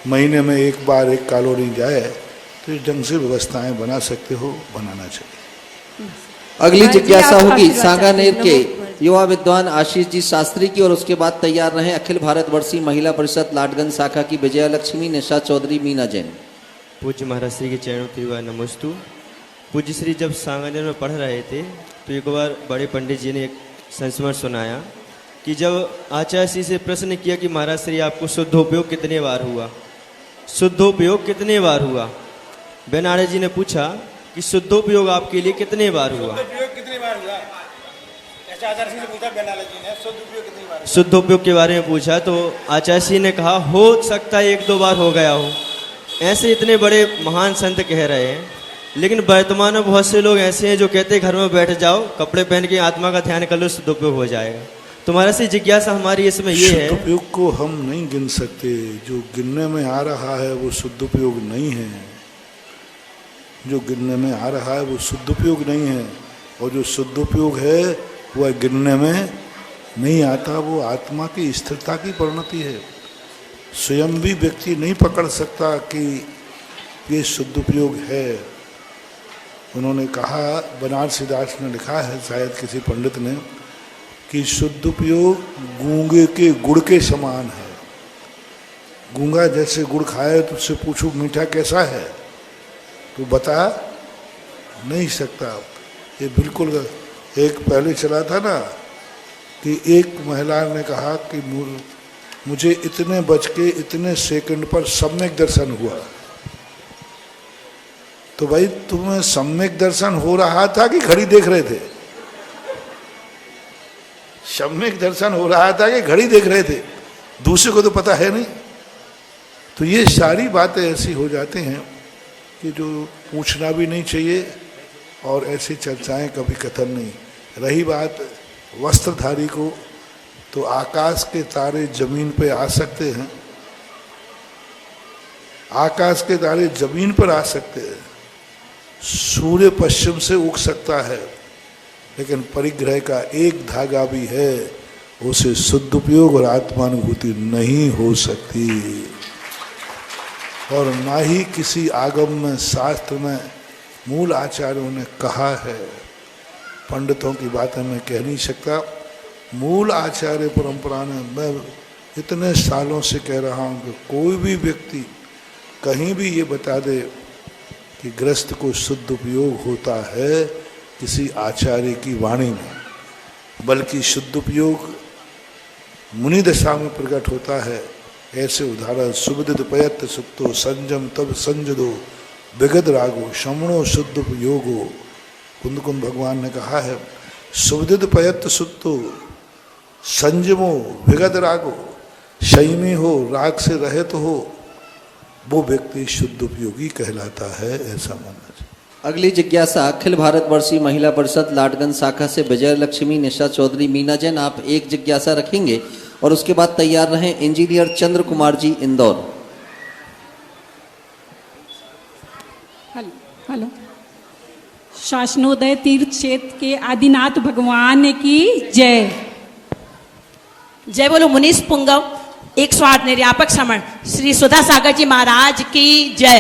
महीने में एक बार एक कॉलोनी जाए तो इस ढंग से व्यवस्थाएं बना सकते हो, बनाना चाहिए।
अगली
हाँ जी,
जिज्ञासा
आप
होगी
आशीर्वाद
सांगानेर
चाहते
के
हैं।
युवा विद्वान आशीष जी शास्त्री की, और उसके बाद तैयार रहे अखिल भारतवर्षीय महिला परिषद लाडगंज शाखा की विजया लक्ष्मी, निशा चौधरी, मीना जैन।
पूज्य महाराज श्री के चरणों तिरुवा नमस्तु। पूज्य श्री जब सांगानेर में पढ़ रहे थे तो एक बार बड़े पंडित जी ने एक संस्मरण सुनाया कि जब आचार्य श्री से प्रश्न किया कि महाराज श्री आपको शुद्धोपयोग कितने बार हुआ, शुद्धोपयोग कितने बार हुआ, बेनाड़े जी ने पूछा कि शुद्धोपयोग आपके लिए कितने बार हुआ, शुद्धोपयोग के बारे में पूछा तो आचार्य श्री ने कहा हो सकता है 1-2 बार हो गया हो। ऐसे इतने बड़े महान संत कह रहे हैं, लेकिन वर्तमान में बहुत से लोग ऐसे हैं जो कहते हैं घर में बैठ जाओ, कपड़े पहन के आत्मा का ध्यान कर लो, सदुपयोग हो जाएगा। तुम्हारा से जिज्ञासा हमारी इसमें ये है,
सदुपयोग को हम नहीं गिन सकते। जो गिनने में आ रहा है वो सदुपयोग नहीं है, जो गिनने में आ रहा है वो सदुपयोग नहीं है, और जो सदुपयोग है वह गिनने में नहीं आता, वो आत्मा की स्थिरता की परिणति है। स्वयं भी व्यक्ति नहीं पकड़ सकता कि ये सदुपयोग है। उन्होंने कहा, बनारसी दास ने लिखा है शायद किसी पंडित ने, कि सदुपयोग गूंगे के गुड़ के समान है। गूंगा जैसे गुड़ खाए तो उससे पूछो मीठा कैसा है तो बता नहीं सकता। ये बिल्कुल एक पहले चला था ना कि एक महिला ने कहा कि मुझे इतने बज के इतने सेकंड पर सम्यक दर्शन हुआ। तो भाई तुम्हें सम्यक दर्शन हो रहा था कि घड़ी देख रहे थे? सम्यक दर्शन हो रहा था कि घड़ी देख रहे थे? दूसरे को तो पता है नहीं। तो ये सारी बातें ऐसी हो जाती हैं कि जो पूछना भी नहीं चाहिए और ऐसी चर्चाएं कभी कथन नहीं। रही बात वस्त्रधारी को, तो आकाश के तारे जमीन पे आ सकते हैं, आकाश के तारे जमीन पर आ सकते हैं, सूर्य पश्चिम से उग सकता है, लेकिन परिग्रह का एक धागा भी है, उसे सदुपयोग और आत्मानुभूति नहीं हो सकती। और ना ही किसी आगम में, शास्त्र में मूल आचार्यों ने कहा है। पंडितों की बातें मैं कह नहीं सकता, मूल आचार्य परंपरा ने, मैं इतने सालों से कह रहा हूँ कि कोई भी व्यक्ति कहीं भी ये बता दे कि ग्रस्त को शुद्ध उपयोग होता है किसी आचार्य की वाणी में, बल्कि शुद्ध उपयोग मुनि दशा में प्रकट होता है। ऐसे उदाहरण सुविदित पयत सुक्तो संजम तब संजदो विगत रागो श्रवणो शुद्ध उपयोगो। कुंद कुंद भगवान ने कहा है, सुविदित पयत सुक्तो संजमो विगत रागो, संयमी हो, राग से रहित हो, वो व्यक्ति शुद्ध उपयोगी कहलाता है, ऐसा मानना चाहिए।
अगली जिज्ञासा अखिल भारतवर्षीय महिला परिषद लाडगंज शाखा से विजय लक्ष्मी, निशा चौधरी, मीना जैन। आप एक जिज्ञासा रखेंगे और उसके बाद तैयार रहें engineer Chandra Kumar ji Indore.
Hello hello. Shasanoday तीर्थ क्षेत्र के आदिनाथ भगवान की जय।
जय बोलो मुनीष पुंगव 108 निर्यापक समण श्री सुधा सागर जी महाराज की जय।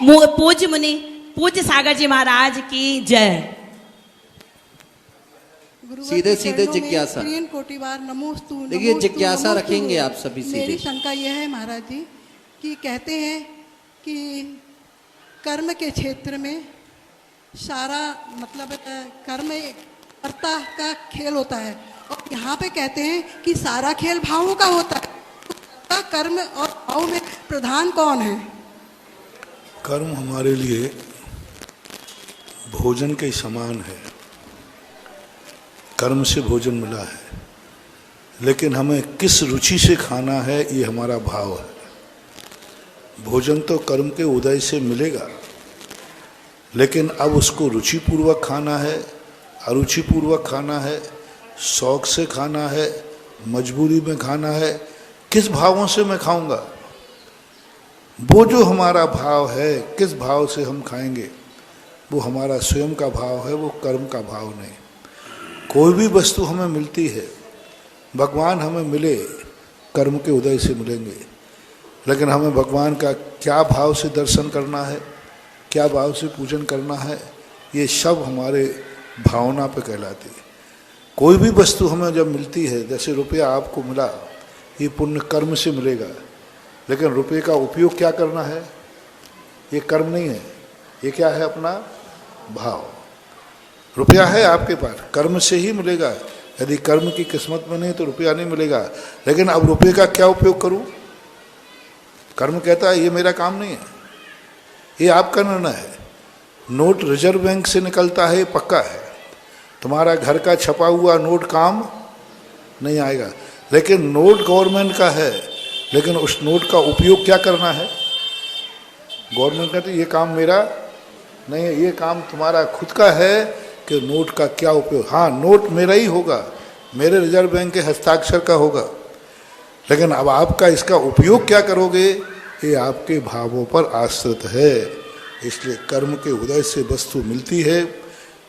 पूज्य मुनि पूज्य सागर जी महाराज की जय।
सीधे सीधे जिज्ञासा।
कोटिवार नमोस्तु।
देखिए जिज्ञासा रखेंगे आप सभी सीधे।
मेरी शंका यह है महाराज जी कि कहते हैं कि कर्म के क्षेत्र में सारा मतलब कर्म कर्ता का खेल होता है और यहाँ पे कहते हैं कि सारा खेल भावों का होता है। कर्ता कर्म और भाव में प्रधान कौन है?
कर्म हमारे लिए भोजन के समान है। कर्म से भोजन मिला है, लेकिन हमें किस रुचि से खाना है ये हमारा भाव है। भोजन तो कर्म के उदय से मिलेगा, लेकिन अब उसको रुचिपूर्वक खाना है, अरुचिपूर्वक खाना है, शौक से खाना है, मजबूरी में खाना है, किस भावों से मैं खाऊंगा? वो जो हमारा भाव है, किस भाव से हम खाएंगे, वो हमारा स्वयं का भाव है, वो कर्म का भाव नहीं। कोई भी वस्तु हमें मिलती है, भगवान हमें मिले कर्म के उदय से मिलेंगे, लेकिन हमें भगवान का क्या भाव से दर्शन करना है, क्या भाव से पूजन करना है, ये सब हमारे भावना पे कहलाती है। कोई भी वस्तु हमें जब मिलती है, जैसे रुपया आपको मिला, ये पुण्य कर्म से मिलेगा, लेकिन रुपये का उपयोग क्या करना है, ये कर्म नहीं है, ये क्या है? अपना भाव। रुपया है आपके पास, कर्म से ही मिलेगा। यदि कर्म की किस्मत में नहीं तो रुपया नहीं मिलेगा। लेकिन अब रुपये का क्या उपयोग करूं? कर्म कहता है ये मेरा काम नहीं है, ये आपका निर्णय है। नोट रिजर्व बैंक से निकलता है, ये पक्का है। तुम्हारा घर का छपा हुआ नोट काम नहीं आएगा, लेकिन नोट गवर्नमेंट का है, लेकिन उस नोट का उपयोग क्या करना है? गवर्नमेंट कहती है ये काम मेरा नहीं है, ये काम तुम्हारा खुद का है कि नोट का क्या उपयोग। हाँ, नोट मेरा ही होगा, मेरे रिजर्व बैंक के हस्ताक्षर का होगा, लेकिन अब आपका इसका उपयोग क्या करोगे, ये आपके भावों पर आश्रित है। इसलिए कर्म के उदय से वस्तु मिलती है,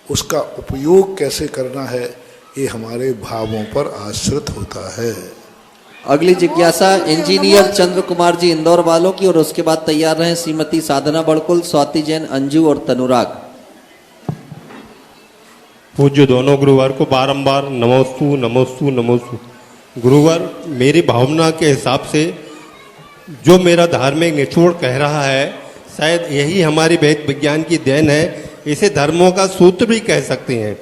उसका उपयोग कैसे करना है, ये हमारे भावों पर आश्रित होता है।
अगली जिज्ञासा इंजीनियर चंद्र कुमार जी इंदौर वालों की, और उसके बाद तैयार रहें श्रीमती साधना बड़कुल, स्वाति जैन, अंजू और तनुराग।
पूज्य दोनों गुरुवार को बारंबार नमोस्तु नमोस्तु नमोस्तु। गुरुवार मेरी भावना के हिसाब से जो मेरा धार्मिक निचोड़ कह रहा है, शायद यही हमारी वेद विज्ञान की देन है। इसे धर्मों का सूत्र भी कह सकते हैं,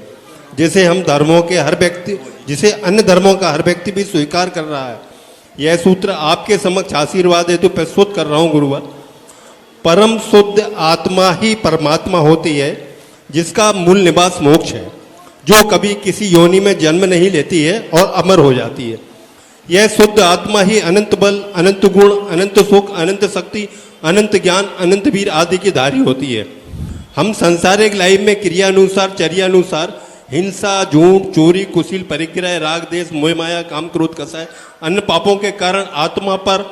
जिसे हम धर्मों के हर व्यक्ति, जिसे अन्य धर्मों का हर व्यक्ति भी स्वीकार कर रहा है। यह सूत्र आपके समक्ष आशीर्वाद है तो प्रस्तुत कर रहा हूँ गुरुवार। परम शुद्ध आत्मा ही परमात्मा होती है, जिसका मूल निवास मोक्ष है, जो कभी किसी योनि में जन्म नहीं लेती है और अमर हो जाती है। यह शुद्ध आत्मा ही अनंत बल, अनंत गुण, अनंत सुख, अनंत शक्ति, अनंत ज्ञान, अनंत वीर आदि की धारी होती है। हम संसारिक लाइफ में क्रियानुसार, चर्यानुसार हिंसा, झूठ, चोरी, कुशील, परिग्रह, राग, देश, मोह, माया, काम, क्रोध, कषाय, अन्य पापों के कारण आत्मा पर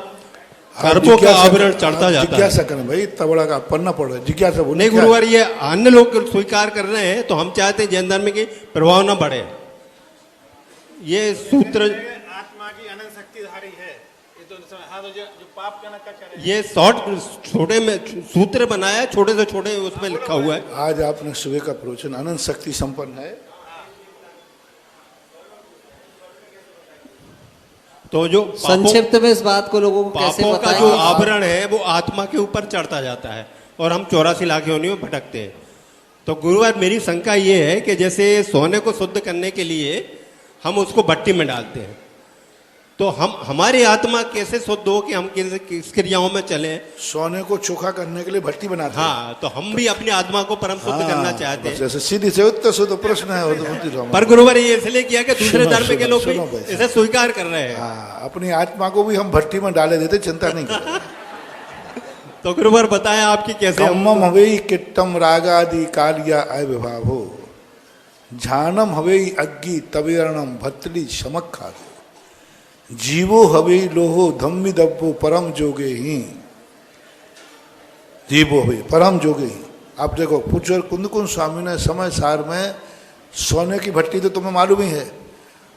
कर्मों का आवरण चढ़ता जाता है।
जिज्ञासा करें भाई, इतना बड़ा का पढ़ना पड़ रहा है, जिज्ञासा बोले।
नहीं गुरुवार, ये अन्य लोग स्वीकार कर रहे हैं तो हम चाहते हैं जैन धर्म के प्रभाव न बढ़े। ये सूत्र
आत्मा की अनंत शक्तिधारी है, ये तो जो पाप करना क्या करे।
ये शॉर्ट छोटे में सूत्र बनाया है, छोटे से छोटे उसमें लिखा हुआ है।
आज आपने सुबह का प्रवचन अनंत शक्ति संपन्न है,
तो जो
संक्षिप्त में इस बात को लोगों को कैसे
पापों का
बताएं?
जो आवरण है वो आत्मा के ऊपर चढ़ता जाता है और हम 84 लाख योनियों में भटकते हैं। तो गुरुवार मेरी शंका ये है कि जैसे सोने को शुद्ध करने के लिए हम उसको भट्टी में डालते हैं, तो हमारी आत्मा कैसे शुद्ध हो कि हम किस क्रियाओं में चलें?
सोने को चोखा करने के लिए भट्टी बनाते हैं।
हाँ, तो हम भी अपनी आत्मा को परम शुद्ध करना चाहते हैं।
जैसे सीधी से उत्तर से तो प्रश्न है,
पर गुरुवार ये इसलिए किया कि दूसरे धर्म के लोग भी
सुनो भाई,
इसे स्वीकार कर रहे हैं।
हाँ, अपनी आत्मा को भी हम भट्टी में डाले देते, चिंता नहीं करते।
तो गुरुवार बताएं आपकी कैसे।
कम्मम हवे किट्टम रागादि कालिया अविभाव हो, झानम हवे अग्गी तवेरणम भत्ली शमक खा। जीवो हवे लोहो धम्मी दब्बो परम जोगे ही, जीवो हवे परम जोगे ही। आप देखो पूज्य कुंद कुंद स्वामी ने समय सार में सोने की भट्टी तो तुम्हें मालूम ही है,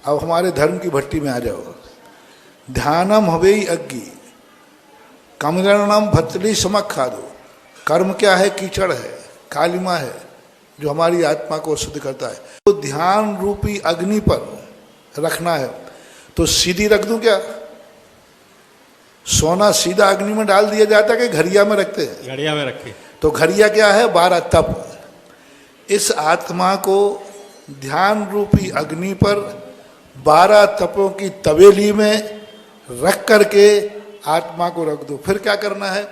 अब हमारे धर्म की भट्टी में आ जाओ। ध्यानम हवे अग्नि कमरणम भतली समक खादो। कर्म क्या है? कीचड़ है, कालिमा है, जो हमारी आत्मा को शुद्ध करता है। तो ध्यान रूपी अग्नि पर रखना है, तो सीधी रख दूं क्या? सोना सीधा अग्नि में डाल दिया जाता है कि घड़िया में रखते हैं?
घड़िया में रखे।
तो घड़िया क्या है? 12 तप। इस आत्मा को ध्यान रूपी अग्नि पर 12 तपों की तवेली में रख करके आत्मा को रख दो। फिर क्या करना है?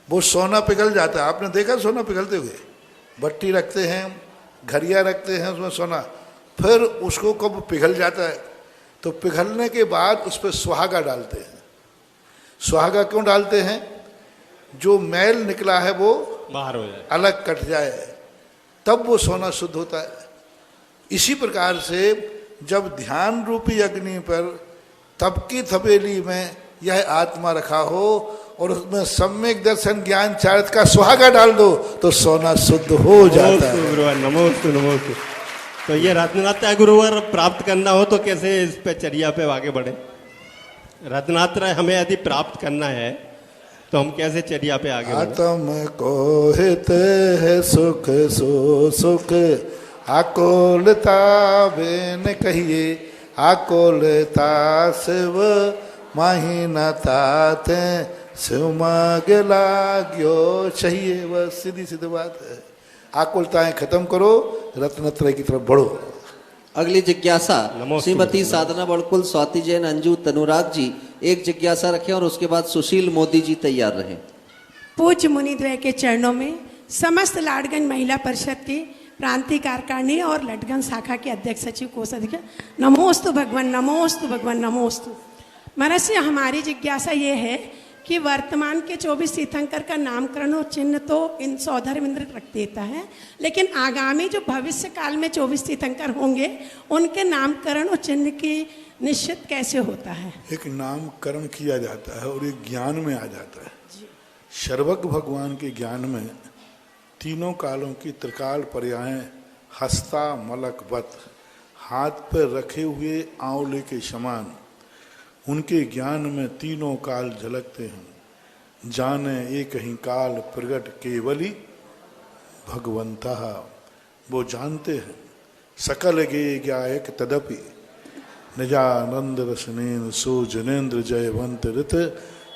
वो सोना पिघल जाता है, आपने देखा सोना पिघलते हुए? भट्टी रखते हैं, घड़िया रखते हैं, उसमें सोना, फिर उसको कब पिघल जाता है तो पिघलने के बाद उस पर सुहागा डालते हैं। सुहागा क्यों डालते हैं? जो मैल निकला है वो
बाहर हो जाए,
अलग कट जाए, तब वो सोना शुद्ध होता है। इसी प्रकार से जब ध्यान रूपी अग्नि पर तब की थपेली में यह आत्मा रखा हो और उसमें सम्यक दर्शन ज्ञान चारित्र का सुहागा डाल दो तो सोना शुद्ध हो जाता है।
गुरुवर नमोस्तु नमोस्तु। तो ये रत्नत्रय गुरुवर प्राप्त करना हो तो कैसे इस पे चर्या पे आगे बढ़े? रत्नत्रय हमें यदि प्राप्त करना है तो हम कैसे चर्या पे आगे बढ़े?
आत्म को हित है सुख सो सुख आकोलता बेन कहिए, आकोलता शिव महीनता ते शिव मागे लाग्यो चाहिए। वह सीधी सीधी बात है। आकुलताएं खत्म करो, रत्नत्रय की तरफ बढ़ो।
अगली जिज्ञासा
नमोस्तु।
श्रीमती साधना बड़कुल, स्वाति जैन, अंजू तनुराग जी एक जिज्ञासा रखें और उसके बाद सुशील मोदी जी तैयार रहें।
पूज्य मुनिद्वय के चरणों में समस्त लाडगंज महिला परिषद की प्रांतीय कार्यकारिणी और लटगंज शाखा के अध्यक्ष सचिव कोषाध्यक्ष नमोस्तु भगवान, नमोस्तु भगवान, नमोस्तु। महर्षि, हमारी जिज्ञासा ये है कि वर्तमान के 24 तीर्थंकर का नामकरण और चिन्ह तो इन सौधर्म इंद्र रख देता है, लेकिन आगामी जो भविष्य काल में 24 तीर्थंकर होंगे उनके नामकरण और चिन्ह की निश्चित कैसे होता है?
एक नामकरण किया जाता है और एक ज्ञान में आ जाता है। सर्वज्ञ भगवान के ज्ञान में तीनों कालों की त्रिकाल पर्यायें हस्ता मलकवत, हाथ पर रखे हुए आंवले के समान उनके ज्ञान में तीनों काल झलकते हैं। जाने एक ही काल प्रगट केवली भगवंता, वो जानते हैं सकल गे ज्ञायक तदपि निजानंद रसनेन सो जनेन्द्र जयवंत ऋत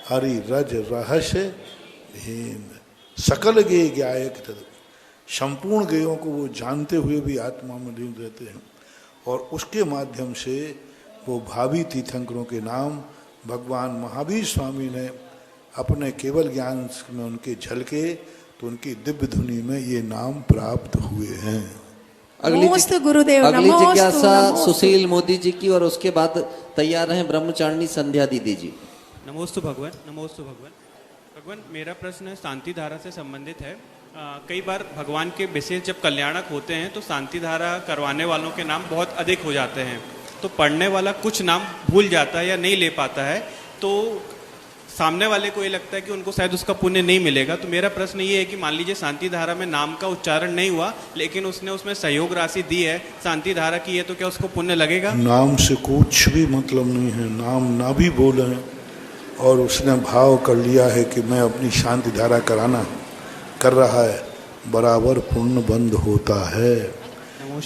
हरि रज रहस्य भेन। सकल गे ज्ञायक तदपि, संपूर्ण गेयों को वो जानते हुए भी आत्मा में लीन रहते हैं और उसके माध्यम से वो भावी तीर्थंकरों के नाम भगवान महावीर स्वामी ने अपने केवल ज्ञान में उनके झलके तो उनकी दिव्य धुनी में ये नाम प्राप्त हुए हैं।
नमोस्तु गुरुदेव,
अगली
नमोस्तु,
जिज्ञासा
नमोस्तु।
सुशील मोदी जी की और उसके बाद तैयार रहें ब्रह्मचारिणी संध्या दीदी जी।
नमोस्तु भगवान, नमोस्तु भगवान। भगवान, मेरा प्रश्न शांति धारा से संबंधित है। कई बार भगवान के विशेष जब कल्याणक होते हैं तो शांति धारा करवाने वालों के नाम बहुत अधिक हो जाते हैं, तो पढ़ने वाला कुछ नाम भूल जाता है या नहीं ले पाता है, तो सामने वाले को ये लगता है कि उनको शायद उसका पुण्य नहीं मिलेगा। तो मेरा प्रश्न ये है कि मान लीजिए शांति धारा में नाम का उच्चारण नहीं हुआ लेकिन उसने उसमें सहयोग राशि दी है शांति धारा की है, तो क्या उसको पुण्य लगेगा?
नाम से कुछ भी मतलब नहीं है। नाम ना भी बोले और उसने भाव कर लिया है कि मैं अपनी शांति धारा कराना कर रहा है, बराबर पुण्य बंद होता है।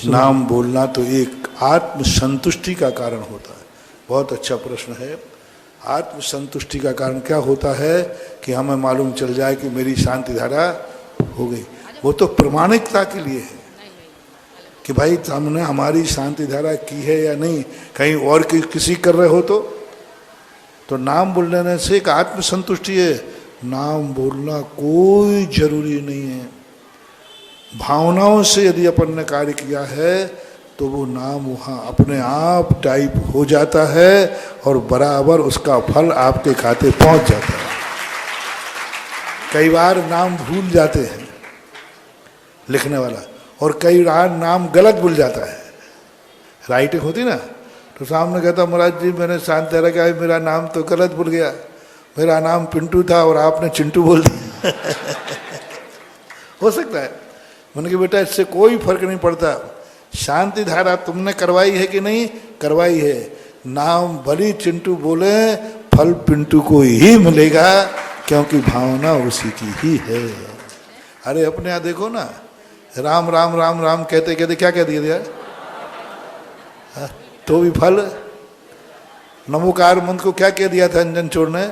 नाम बोलना तो एक आत्म संतुष्टि का कारण होता है। बहुत अच्छा प्रश्न है। आत्म संतुष्टि का कारण क्या होता है कि हमें मालूम चल जाए कि मेरी शांति धारा हो गई। वो तो प्रमाणिकता के लिए है कि भाई हमने हमारी शांति धारा की है या नहीं, कहीं और किसी कर रहे हो तो नाम बोलने से एक आत्म संतुष्टि है। नाम बोलना कोई जरूरी नहीं है। भावनाओं से यदि अपन ने कार्य किया है तो वो नाम वहाँ अपने आप टाइप हो जाता है और बराबर उसका फल आपके खाते पहुँच जाता है। कई बार नाम भूल जाते हैं लिखने वाला और कई बार नाम गलत भूल जाता है। राइटिंग होती ना तो सामने कहता महाराज जी मैंने शांत धारा का मेरा नाम तो गलत भूल गया, मेरा नाम पिंटू था और आपने चिंटू बोल दिया। हो सकता है। मैंने कहा बेटा इससे कोई फर्क नहीं पड़ता, शांति धारा तुमने करवाई है कि नहीं करवाई है, नाम भली चिंटू बोले फल पिंटू को ही मिलेगा, क्योंकि भावना उसी की ही है। अरे अपने यहाँ देखो ना, राम राम राम राम कहते कहते क्या कह दिया हाँ, तो भी फल। नमोकार मंत्र को क्या कह दिया था अंजन चोर ने,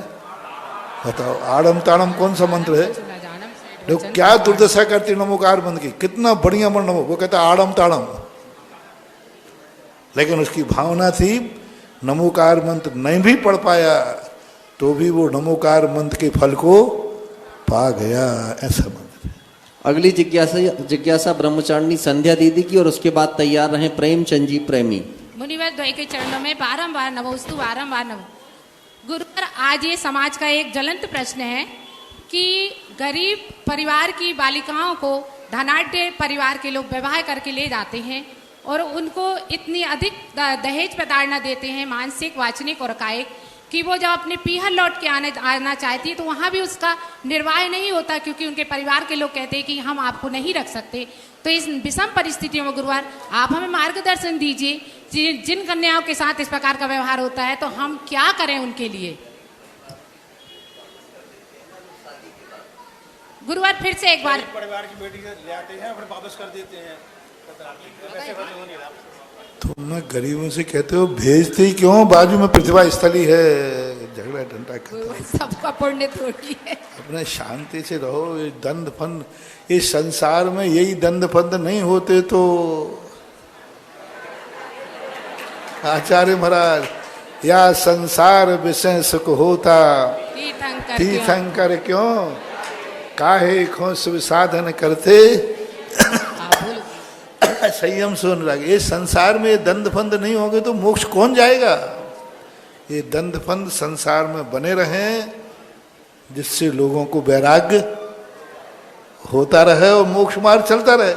बताओ। आड़म ताड़म कौन सा मंत्र है, देखो क्या दुर्दशा करती नमोकार मंत्र की, कितना बढ़िया मंत्र नमो, वो कहता आड़म ताड़म, लेकिन उसकी भावना थी नमोकार मंत्र नहीं भी पढ़ पाया तो भी वो नमोकार मंत्र के फल को पा गया, ऐसा मंत्र।
अगली जिज्ञासा ब्रह्मचारिणी संध्या दीदी की, और उसके बाद तैयार रहे प्रेमचंद जी प्रेमी।
मुनिवर द्वय के चरणों में बारंबार नमोस्तु, बारंबार नमो। गुरुवर, आज ये समाज का एक ज्वलंत प्रश्न है कि गरीब परिवार की बालिकाओं को धनाढ्य परिवार के लोग विवाह करके ले जाते हैं और उनको इतनी अधिक दहेज प्रताड़ना देते हैं, मानसिक, वाचनिक और कायिक, कि वो जब अपने पीहर लौट के आना चाहती है तो वहाँ भी उसका निर्वाह नहीं होता, क्योंकि उनके परिवार के लोग कहते हैं कि हम आपको नहीं रख सकते। तो इस विषम परिस्थितियों में गुरुवार आप हमें मार्गदर्शन दीजिए, जिन कन्याओं के साथ इस प्रकार का व्यवहार होता है तो हम क्या करें उनके लिए। गुरुवार फिर से एक बार,
परिवार की बेटी ले आते हैं फिर वापस कर देते हैं,
तुम तो गरीबों से कहते हो भेजते ही क्यों, बाजू में प्रतिभा स्थली है, झगड़ा डंडा
सबका पुण्य थोड़ी है।
अपने शांति से रहो। ये दंड फंद, इस संसार में यही दंड फंद नहीं होते तो आचार्य महाराज, या संसार विषय सुख होता तीर्थंकर क्यों, काहे खो शुभ साधन करते। संयम सुन लगे, ये संसार में ये दंड फंद नहीं होंगे तो मोक्ष कौन जाएगा। ये दंड फंद संसार में बने रहें जिससे लोगों को वैराग्य होता रहे और मोक्ष मार्ग चलता रहे।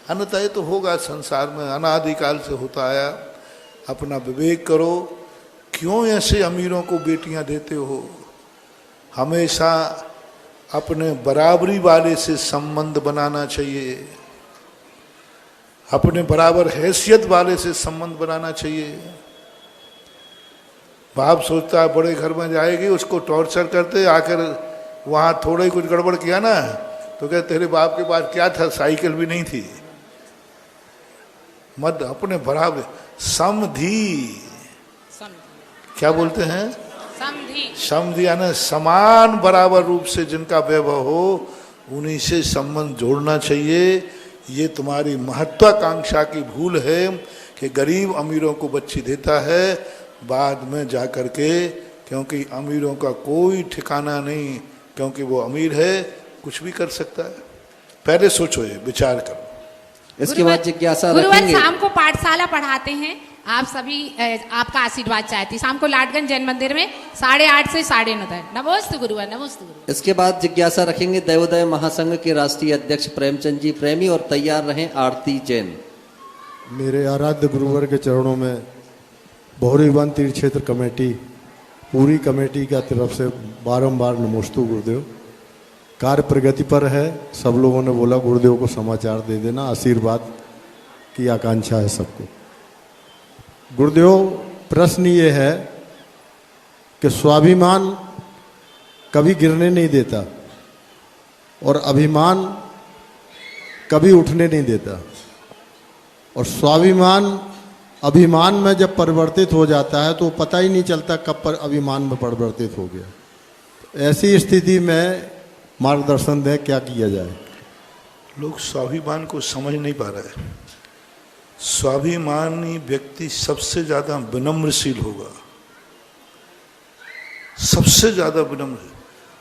अन्यथा ये तो होगा संसार में, अनादिकाल से होता आया। अपना विवेक करो, क्यों ऐसे अमीरों को बेटियां देते हो। हमेशा अपने बराबरी वाले से संबंध बनाना चाहिए, अपने बराबर हैसियत वाले से संबंध बनाना चाहिए। बाप सोचता है बड़े घर में जाएगी, उसको टॉर्चर करते, आकर वहाँ थोड़ा ही कुछ गड़बड़ किया ना तो क्या तेरे बाप के पास क्या था, साइकिल भी नहीं थी। मत अपने बराबर समधि, क्या बोलते हैं, समधि यानी समान बराबर रूप से जिनका वैभव हो उन्हीं से संबंध जोड़ना चाहिए। ये तुम्हारी महत्वाकांक्षा की भूल है कि गरीब अमीरों को बच्ची देता है, बाद में जाकर के, क्योंकि अमीरों का कोई ठिकाना नहीं, क्योंकि वो अमीर है कुछ भी कर सकता है। पहले सोचो, ये विचार करो।
इसके बाद जिज्ञासा
गुरुवार
रखेंगे।
शाम को पाठशाला पढ़ाते हैं, आप सभी आपका आशीर्वाद चाहती। शाम को लाटगंज जैन मंदिर में 8:30 से 9:30 तक। नमोस्तु गुरुवार, नमोस्तु गुरुवार।
इसके बाद जिज्ञासा रखेंगे देवोदय महासंघ के राष्ट्रीय अध्यक्ष प्रेमचंद जी प्रेमी, और तैयार रहें आरती जैन।
मेरे आराध्य गुरुवर के चरणों में भौरी वन तीर्थ क्षेत्र कमेटी, पूरी कमेटी का तरफ से बारंबार नमोस्तु गुरुदेव। कार्य प्रगति पर है, सब लोगों ने बोला गुरुदेव को समाचार दे देना, आशीर्वाद की आकांक्षा है सबको। गुरुदेव, प्रश्न ये है कि स्वाभिमान कभी गिरने नहीं देता और अभिमान कभी उठने नहीं देता, और स्वाभिमान अभिमान में जब परिवर्तित हो जाता है तो पता ही नहीं चलता कब पर अभिमान में परिवर्तित हो गया। ऐसी स्थिति में मार्गदर्शन दें, क्या किया जाए।
लोग स्वाभिमान को समझ नहीं पा रहे हैं। स्वाभिमानी व्यक्ति सबसे ज्यादा विनम्रशील होगा, सबसे ज्यादा विनम्र।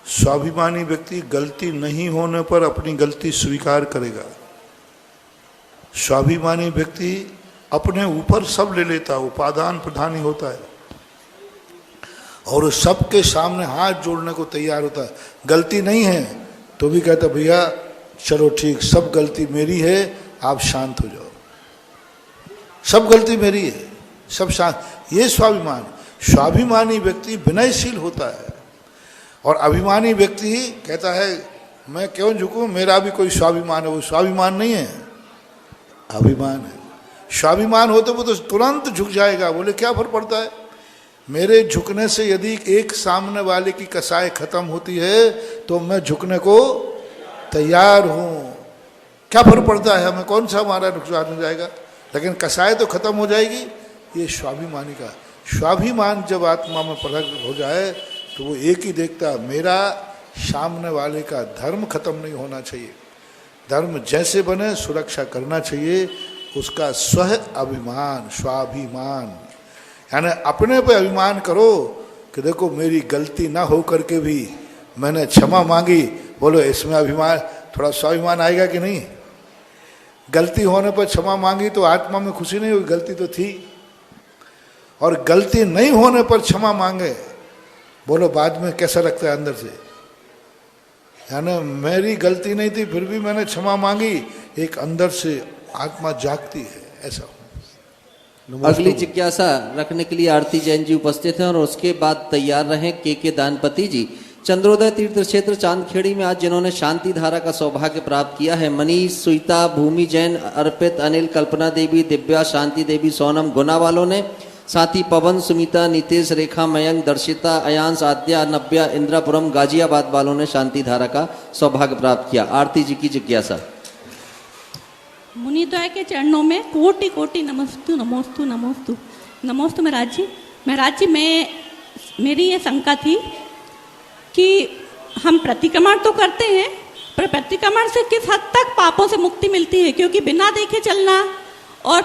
स्वाभिमानी व्यक्ति गलती नहीं होने पर अपनी गलती स्वीकार करेगा। स्वाभिमानी व्यक्ति अपने ऊपर सब ले लेता, उपादान प्रधानी होता है और सबके सामने हाथ जोड़ने को तैयार होता है। गलती नहीं है तो भी कहता भैया चलो ठीक, सब गलती मेरी है, आप शांत हो जाओ, सब गलती मेरी है। सब ये स्वाभिमान। स्वाभिमानी व्यक्ति विनयशील होता है, और अभिमानी व्यक्ति कहता है मैं क्यों झुकूं, मेरा भी कोई स्वाभिमान है। वो स्वाभिमान नहीं है, अभिमान है। स्वाभिमान हो तो वो तो तुरंत झुक जाएगा, बोले क्या फर्क पड़ता है, मेरे झुकने से यदि एक सामने वाले की कसाई खत्म होती है तो मैं झुकने को तैयार हूं, क्या फर्क पड़ता है, हमें कौन सा हमारा नुकसान हो जाएगा, लेकिन कसाई तो खत्म हो जाएगी। ये स्वाभिमानी का स्वाभिमान जब आत्मा में प्रकट हो जाए तो वो एक ही देखता, मेरा सामने वाले का धर्म खत्म नहीं होना चाहिए, धर्म जैसे बने सुरक्षा करना चाहिए, उसका स्व अभिमान, स्वाभिमान, यानी अपने पे अभिमान करो कि देखो मेरी गलती ना हो करके भी मैंने क्षमा मांगी। बोलो इसमें अभिमान, थोड़ा स्वाभिमान आएगा कि नहीं? गलती होने पर क्षमा मांगी तो आत्मा में खुशी नहीं हुई, गलती तो थी, और गलती नहीं होने पर क्षमा मांगे, बोलो बाद में कैसा लगता है अंदर से, यानी मेरी गलती नहीं थी फिर भी मैंने क्षमा मांगी, एक अंदर से आत्मा जागती है, ऐसा।
अगली जिज्ञासा रखने के लिए आरती जैन जी उपस्थित हैं और उसके बाद तैयार रहें के दानपति जी। चंद्रोदय तीर्थ क्षेत्र चांदखेड़ी में आज जिन्होंने शांति धारा का सौभाग्य प्राप्त किया है, मनीष, सुईता, भूमि जैन, अर्पित, अनिल, कल्पना देवी, दिव्या, शांति देवी, सोनम, गुना वालों ने, साथ ही पवन, सुमिता, नितेश, रेखा, मयंक, दर्शिता, अयांश, आद्या, नव्या, इंद्रापुरम, गाजियाबाद वालों ने शांति धारा का सौभाग्य प्राप्त किया। आरती जी की जिज्ञासा।
मुनिद्वय के चरणों में कोटि कोटि नमस्तु नमोस्तु नमोस्तु नमोस्तु महाराज जी। महाराज जी, मेरी ये शंका थी कि हम प्रतिक्रमण तो करते हैं, पर प्रतिक्रमण से किस हद तक पापों से मुक्ति मिलती है, क्योंकि बिना देखे चलना और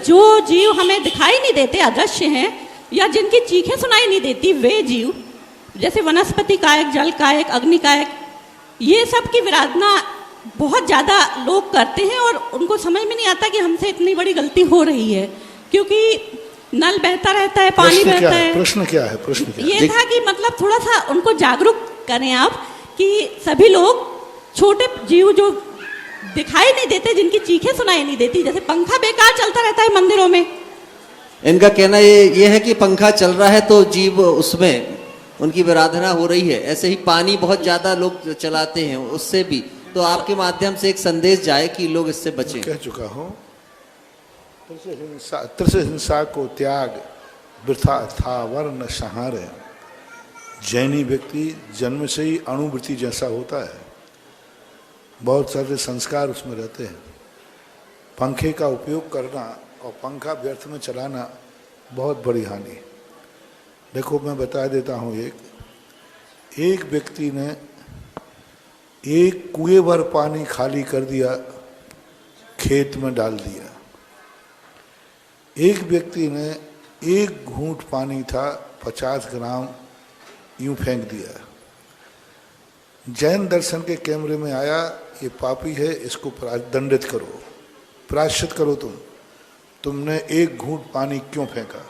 जो जीव हमें दिखाई नहीं देते, अदृश्य हैं, या जिनकी चीखें सुनाई नहीं देती, वे जीव जैसे वनस्पति कायक, जल कायक, अग्नि कायक, ये सब की विराधना बहुत ज़्यादा लोग करते हैं और उनको समझ में नहीं आता कि हमसे इतनी बड़ी गलती हो रही है, क्योंकि नल बहता रहता है, पानी बहता है।
प्रश्न क्या है? प्रश्न क्या
ये था कि मतलब थोड़ा सा उनको जागरूक करें आप कि सभी लोग छोटे जीव जो दिखाई नहीं देते, जिनकी चीखें सुनाई नहीं देती, जैसे पंखा बेकार चलता रहता है मंदिरों में।
इनका कहना ये है कि पंखा चल रहा है तो जीव उसमें उनकी विराधना हो रही है। ऐसे ही पानी बहुत ज्यादा लोग चलाते हैं, उससे भी। तो आपके माध्यम से एक संदेश जाए कि लोग इससे बचें।
कह चुका हूँ, त्रिस हिंसा को त्याग वृथा था वर्ण सहारे। जैनी व्यक्ति जन्म से ही अणुवृत्ति जैसा होता है, बहुत सारे संस्कार उसमें रहते हैं। पंखे का उपयोग करना और पंखा व्यर्थ में चलाना बहुत बड़ी हानि। देखो मैं बता देता हूँ, एक व्यक्ति ने एक कुएं भर पानी खाली कर दिया, खेत में डाल दिया। एक व्यक्ति ने एक घूंट पानी था 50 ग्राम यूं फेंक दिया। जैन दर्शन के कैमरे में आया, ये पापी है, इसको दंडित करो, प्रायश्चित करो। तुमने एक घूंट पानी क्यों फेंका?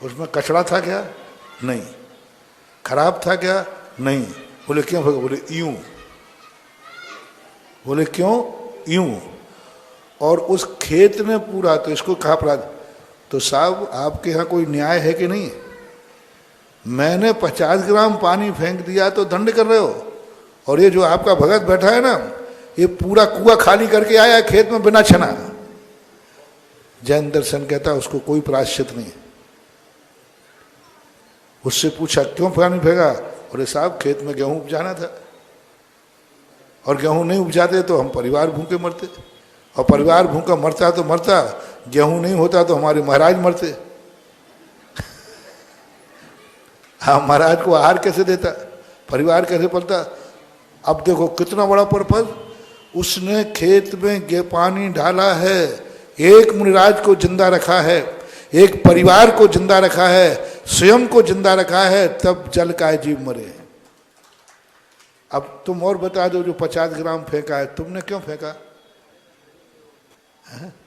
उसमें कचरा था क्या? नहीं। खराब था क्या? नहीं। बोले क्यों फेंका? बोले यूं। बोले क्यों? यूं। और उस खेत ने पूरा, तो इसको कहा अपराध? तो साहब आपके यहाँ कोई न्याय है कि नहीं? मैंने 50 ग्राम पानी फेंक दिया तो दंड कर रहे हो, और ये जो आपका भगत बैठा है ना, ये पूरा कुआं खाली करके आया खेत में बिना छना। जैन दर्शन कहता है उसको कोई प्रायश्चित नहीं। उससे पूछा क्यों पानी फेंका? बोले साहब खेत में गेहूं उपजाना था, और गेहूं नहीं उपजाते तो हम परिवार भूखे मरते, और परिवार भूखा मरता तो मरता, गेहूं नहीं होता तो हमारे महाराज मरते। हाँ, महाराज को आहार कैसे देता, परिवार कैसे पलता? अब देखो कितना बड़ा पर्पज। उसने खेत में पानी डाला है, एक मुनिराज को जिंदा रखा है, एक परिवार को जिंदा रखा है, स्वयं को जिंदा रखा है, तब जल का जीव मरे। अब तुम और बता दो, जो 50 ग्राम फेंका है तुमने क्यों फेंका?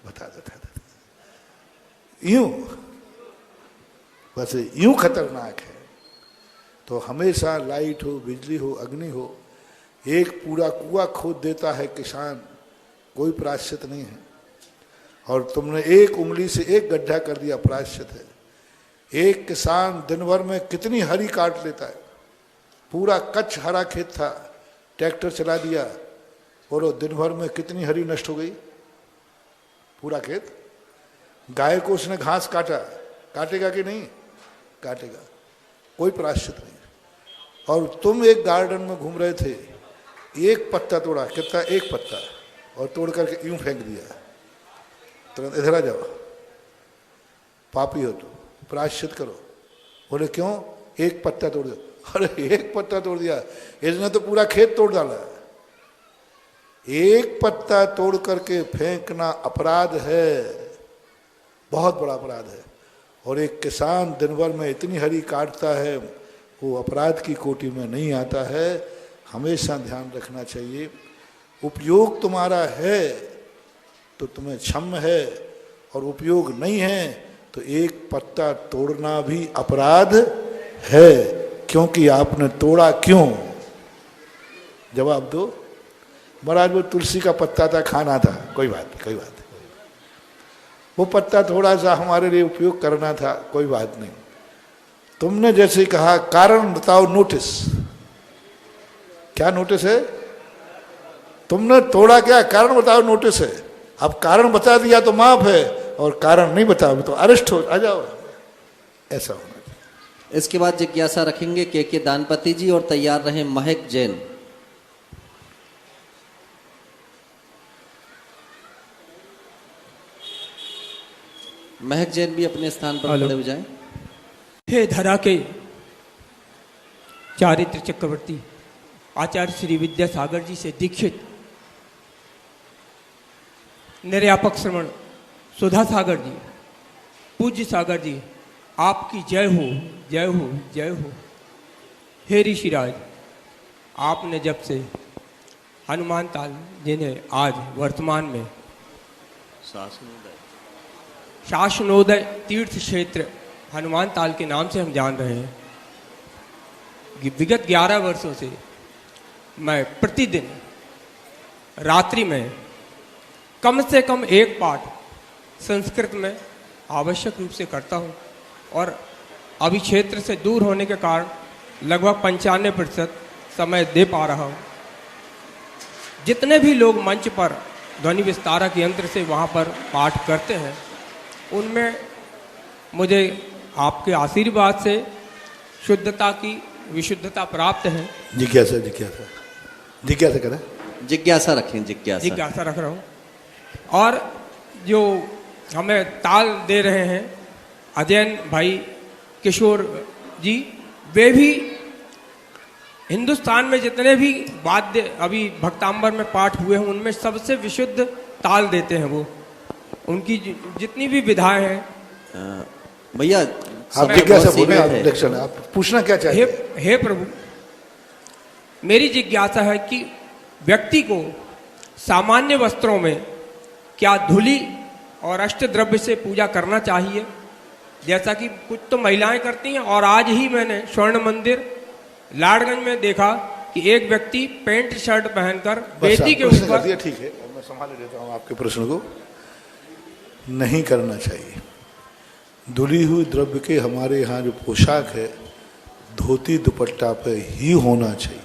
बता दो। यूं, बस यूं खतरनाक है। तो हमेशा लाइट हो, बिजली हो, अग्नि हो, एक पूरा कुआं खोद देता है किसान, कोई प्रायश्चित नहीं है। और तुमने एक उंगली से एक गड्ढा कर दिया, प्रायश्चित है। एक किसान दिन भर में कितनी हरी काट लेता है, पूरा कच्छ हरा खेत था, ट्रैक्टर चला दिया और वो दिन भर में कितनी हरी नष्ट हो गई, पूरा खेत। गाय को उसने घास काटा, काटेगा कि नहीं काटेगा, कोई प्रायश्चित नहीं। और तुम एक गार्डन में घूम रहे थे, एक पत्ता तोड़ा, कितना, एक पत्ता, और तोड़ करके यूं फेंक दिया, तुरंत इधर आ जाओ, पापी हो तुम, प्रायश्चित करो। बोले क्यों, एक पत्ता तोड़ दिया। अरे एक पत्ता तोड़ दिया, इसने तो पूरा खेत तोड़ डाला। एक पत्ता तोड़ करके फेंकना अपराध है, बहुत बड़ा अपराध है। और एक किसान दिन भर में इतनी हरी काटता है, वो अपराध की कोटि में नहीं आता है। हमेशा ध्यान रखना चाहिए, उपयोग तुम्हारा है तो तुम्हें क्षम्य है, और उपयोग नहीं है तो एक पत्ता तोड़ना भी अपराध है, क्योंकि आपने तोड़ा क्यों, जवाब दो। महाराज वो तुलसी का पत्ता था, खाना था, कोई बात नहीं, कोई बात नहीं। वो पत्ता थोड़ा सा हमारे लिए उपयोग करना था, कोई बात नहीं। तुमने जैसे कहा कारण बताओ, नोटिस, क्या नोटिस है, तुमने तोड़ा क्या, कारण बताओ, नोटिस है। अब कारण बता दिया तो माफ है, और कारण नहीं बताओ तो अरेस्ट हो, आ जाओ, ऐसा होना चाहिए।
इसके बाद जिज्ञासा रखेंगे के दानपति जी, और तैयार रहे महक जैन। महक जैन भी अपने स्थान पर खड़े हो जाएं।
हे धरा के चारित्र चक्रवर्ती आचार्य श्री विद्यासागर जी से दीक्षित निर्यापक श्रवण सुधा सागर जी, पूज्य सागर जी, आपकी जय हो, जय हो, जय हो। हे ऋषिराज, आपने जब से हनुमान ताल, जिन्हें आज वर्तमान में शासनोदय तीर्थ क्षेत्र हनुमान ताल के नाम से हम जान रहे हैं, कि विगत 11 वर्षों से मैं प्रतिदिन रात्रि में कम से कम एक पाठ संस्कृत में आवश्यक रूप से करता हूँ, और अभी क्षेत्र से दूर होने के कारण लगभग 95% समय दे पा रहा हूँ। जितने भी लोग मंच पर ध्वनि विस्तारक यंत्र से वहाँ पर पाठ करते हैं, उनमें मुझे आपके आशीर्वाद से शुद्धता की विशुद्धता प्राप्त है।
जिज्ञासा जिज्ञासा जिज्ञासा करें,
जिज्ञासा रखें,
जिज्ञासा रख रहा हूँ। और जो हमें ताल दे रहे हैं अजैन भाई किशोर जी, वे भी हिंदुस्तान में जितने भी वाद्य अभी भक्तांबर में पाठ हुए हैं, उनमें सबसे विशुद्ध ताल देते हैं वो। उनकी जितनी भी विधाएं हैं,
भैया
आप जिज्ञासा बोले, आप पूछना क्या चाहिए।
हे प्रभु, मेरी जिज्ञासा है कि व्यक्ति को सामान्य वस्त्रों में क्या धूली और अष्ट द्रव्य से पूजा करना चाहिए, जैसा कि कुछ तो महिलाएं करती हैं। और आज ही मैंने स्वर्ण मंदिर लाड़गंज में देखा कि एक व्यक्ति पैंट शर्ट पहनकर वेदी के ऊपर,
ठीक है, मैं संभाल लेता हूँ आपके प्रश्न को। नहीं करना चाहिए। धुली हुई द्रव्य के हमारे यहाँ जो पोशाक है, धोती दुपट्टा पे ही होना चाहिए।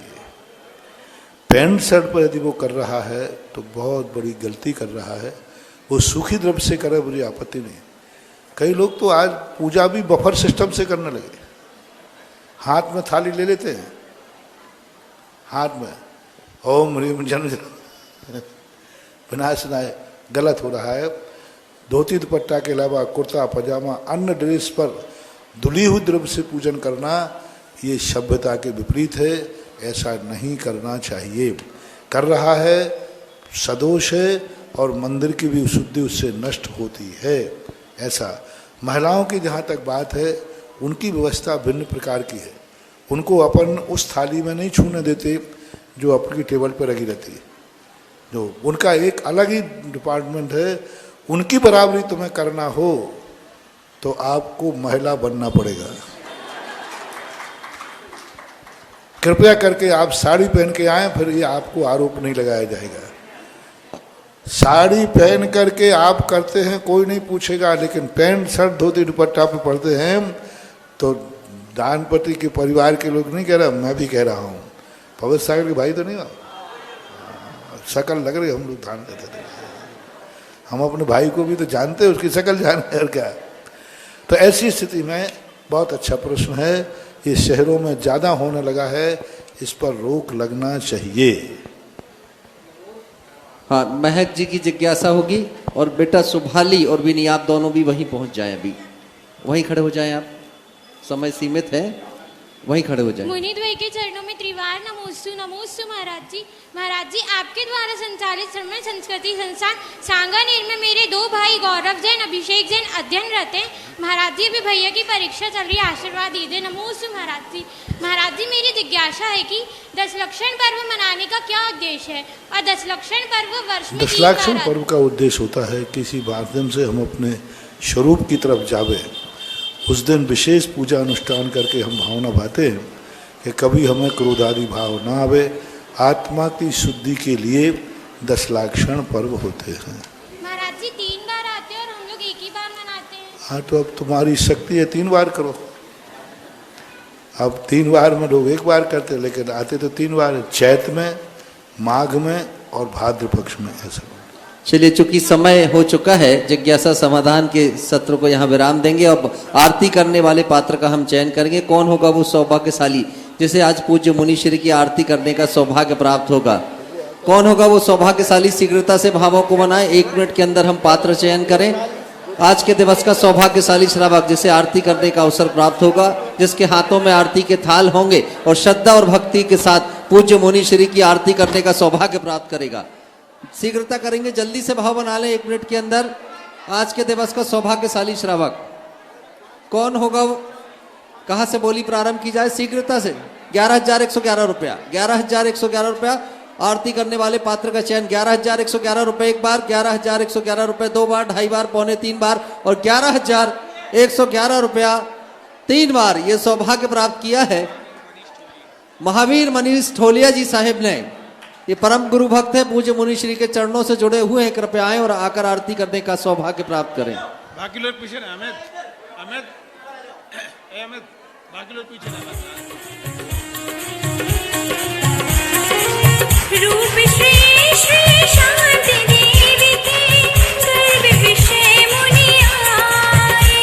पैंट शर्ट पर यदि वो कर रहा है तो बहुत बड़ी गलती कर रहा है। वो सूखी द्रव्य से करे, मुझे आपत्ति नहीं। कई लोग तो आज पूजा भी बफर सिस्टम से करने लगे, हाथ में थाली ले लेते हैं, हाथ में ओम ह्रीम जन बिना सुनाए, गलत हो रहा है। धोती दुपट्टा के अलावा कुर्ता पजामा अन्य ड्रेस पर धुली हुई द्रव्य से पूजन करना ये सभ्यता के विपरीत है, ऐसा नहीं करना चाहिए। कर रहा है सदोष है, और मंदिर की भी शुद्धि उससे नष्ट होती है। ऐसा महिलाओं की जहाँ तक बात है, उनकी व्यवस्था भिन्न प्रकार की है। उनको अपन उस थाली में नहीं छूने देते जो अपनी टेबल पर रखी रहती है, जो उनका एक अलग ही डिपार्टमेंट है। उनकी बराबरी तुम्हें करना हो तो आपको महिला बनना पड़ेगा। कृपया करके आप साड़ी पहन के आए, फिर ये आपको आरोप नहीं लगाया जाएगा। साड़ी पहन करके आप करते हैं कोई नहीं पूछेगा, लेकिन पैंट शर्ट धोती दुपट्टा पे पढ़ते हैं तो दानपति के परिवार के लोग नहीं कह रहा, मैं भी कह रहा हूँ, पवित्र सागर के भाई तो नहीं हो, शक्ल लग रही, हम लोग दान देते थे, हम अपने भाई को भी तो जानते हैं, उसकी शक्ल जानते हैं क्या। तो ऐसी स्थिति में बहुत अच्छा प्रश्न है, ये शहरों में ज़्यादा होने लगा है, इस पर रोक लगना चाहिए।
हाँ, महक जी की जिज्ञासा होगी और बेटा सुभाली और विनी आप दोनों भी वहीं पहुंच जाएं, अभी वहीं खड़े हो जाएं, आप समय सीमित है, वहीं खड़े हो जाएं।
मुनि द्वय के चरणों में त्रिवार नमोस्तु नमोस्तु महाराज जी। महाराज जी, आपके द्वारा संचालित श्रमण संस्कृति संस्थान सांगानेर में मेरे 2 भाई गौरव जैन अभिषेक जैन अध्ययनरत हैं। महाराज जी, अभी भैया की परीक्षा चल रही है, आशीर्वाद दीजिए। नमोस्तु महाराज जी। महाराज जी, मेरी जिज्ञासा है कि दशलक्षण पर्व मनाने का क्या उद्देश्य है और दशलक्षण पर्व वर्ष में
दशलक्षण पर्व का उद्देश्य होता है किसी माध्यम से हम अपने स्वरूप की तरफ जावे। उस दिन विशेष पूजा अनुष्ठान करके हम भावना भाते हैं कि कभी हमें क्रोध आदि भाव ना आवे। आत्मा की शुद्धि के लिए दशलक्षण पर्व होते हैं।
महाराज जी 3 बार आते हैं और हम लोग एक ही बार मनाते हैं।
हाँ, तो अब तुम्हारी शक्ति है 3 बार करो। अब 3 बार में लोग 1 बार करते, लेकिन आते तो 3 बार, चैत में, माघ में और भाद्र पक्ष में, ऐसा।
चलिए, चूंकि समय हो चुका है, जिज्ञासा समाधान के सत्र को यहाँ विराम देंगे। अब आरती करने वाले पात्र का हम चयन करेंगे। कौन होगा वो सौभाग्यशाली जिसे आज पूज्य मुनीश्री की आरती करने का सौभाग्य प्राप्त होगा? कौन होगा वो सौभाग्यशाली? शीघ्रता से भावों को बनाए, 1 मिनट के अंदर हम पात्र चयन करें। आज के दिवस का सौभाग्यशाली श्रावक जिसे आरती करने का अवसर प्राप्त होगा, जिसके हाथों में आरती के थाल होंगे और श्रद्धा और भक्ति के साथ पूज्य मुनीश्री की आरती करने का सौभाग्य प्राप्त करेगा। शीघ्रता करेंगे, जल्दी से भाव बना लें 1 मिनट के अंदर। आज के दिवस का सौभाग्यशाली श्रावक कौन होगा वो? कहाँ से बोली प्रारंभ की जाए? शीघ्रता से। 11,111 रुपया, 11,111 रुपया। आरती करने वाले पात्र का चयन 11,111 रुपये 1 बार, 11,111 रुपये 2 बार, 2.5 बार, 3.25 बार और 11,111 रुपया 3 बार। ये सौभाग्य प्राप्त किया है महावीर मनीष ठोलिया जी साहेब ने। ये परम गुरु भक्त है, पूज्य मुनीश्री के चरणों से जुड़े हुए हैं। कृपया आए और आकर आरती करने का सौभाग्य प्राप्त करें।
बाकी लोग पीछे ना, अमित अमित अमित, बाकी लोग पीछे ना।
रूप श्री श्री शांति देवी के सर्व विषय मुनि आए,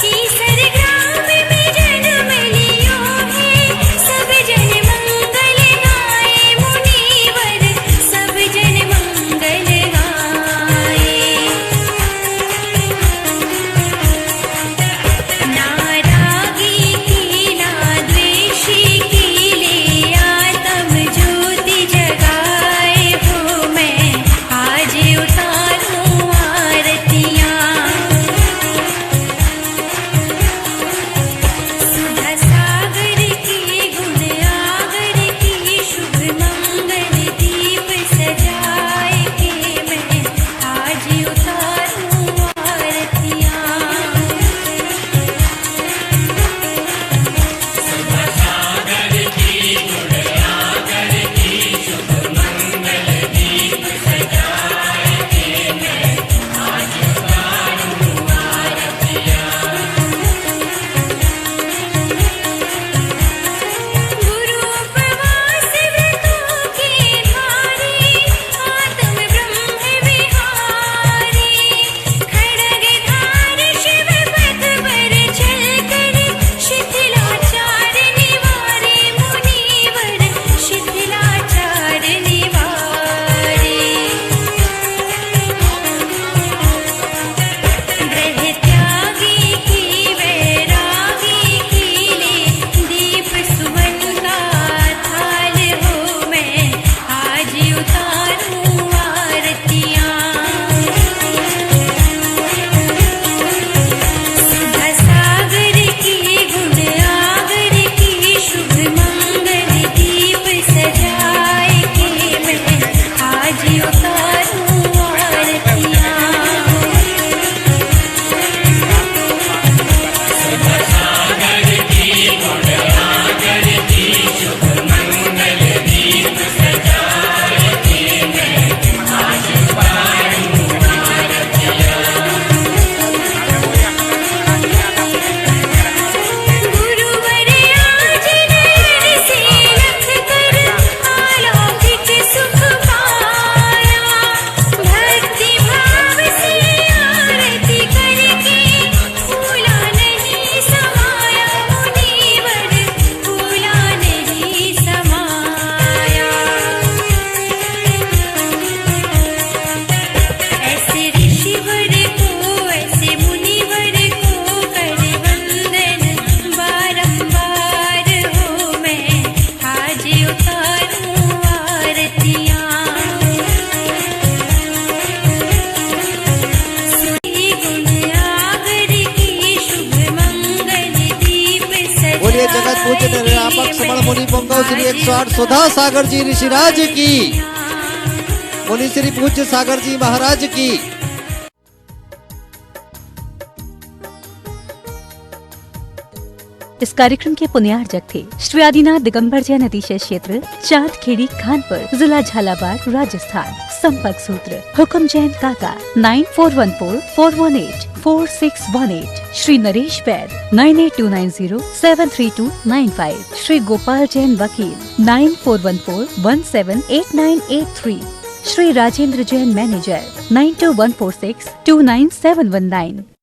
तीसर ग्राम में जन्म लियो है, सब जन मंगल गाए, मुनिवर सब जन मंगल गाए। ना रागी की ना द्वेषी की ले आत्म ज्योति जगाए,
जगत पूज्य निर्यापक समण मुनि पुंगव श्री 108 सुधा सागर जी ऋषिराज की, मुनि श्री पूज्य सागर जी महाराज की।
इस कार्यक्रम के पुण्यार्जक थे श्री आदिनाथ दिगंबर जैन अतिशय क्षेत्र चांद खेड़ी खानपुर, जिला झालावाड़, राजस्थान। संपर्क सूत्र हुक्म जैन काका 9414418418। श्री नरेश बैद 9829073295। श्री गोपाल जैन वकील 9414178983। श्री राजेंद्र जैन मैनेजर 92146297119।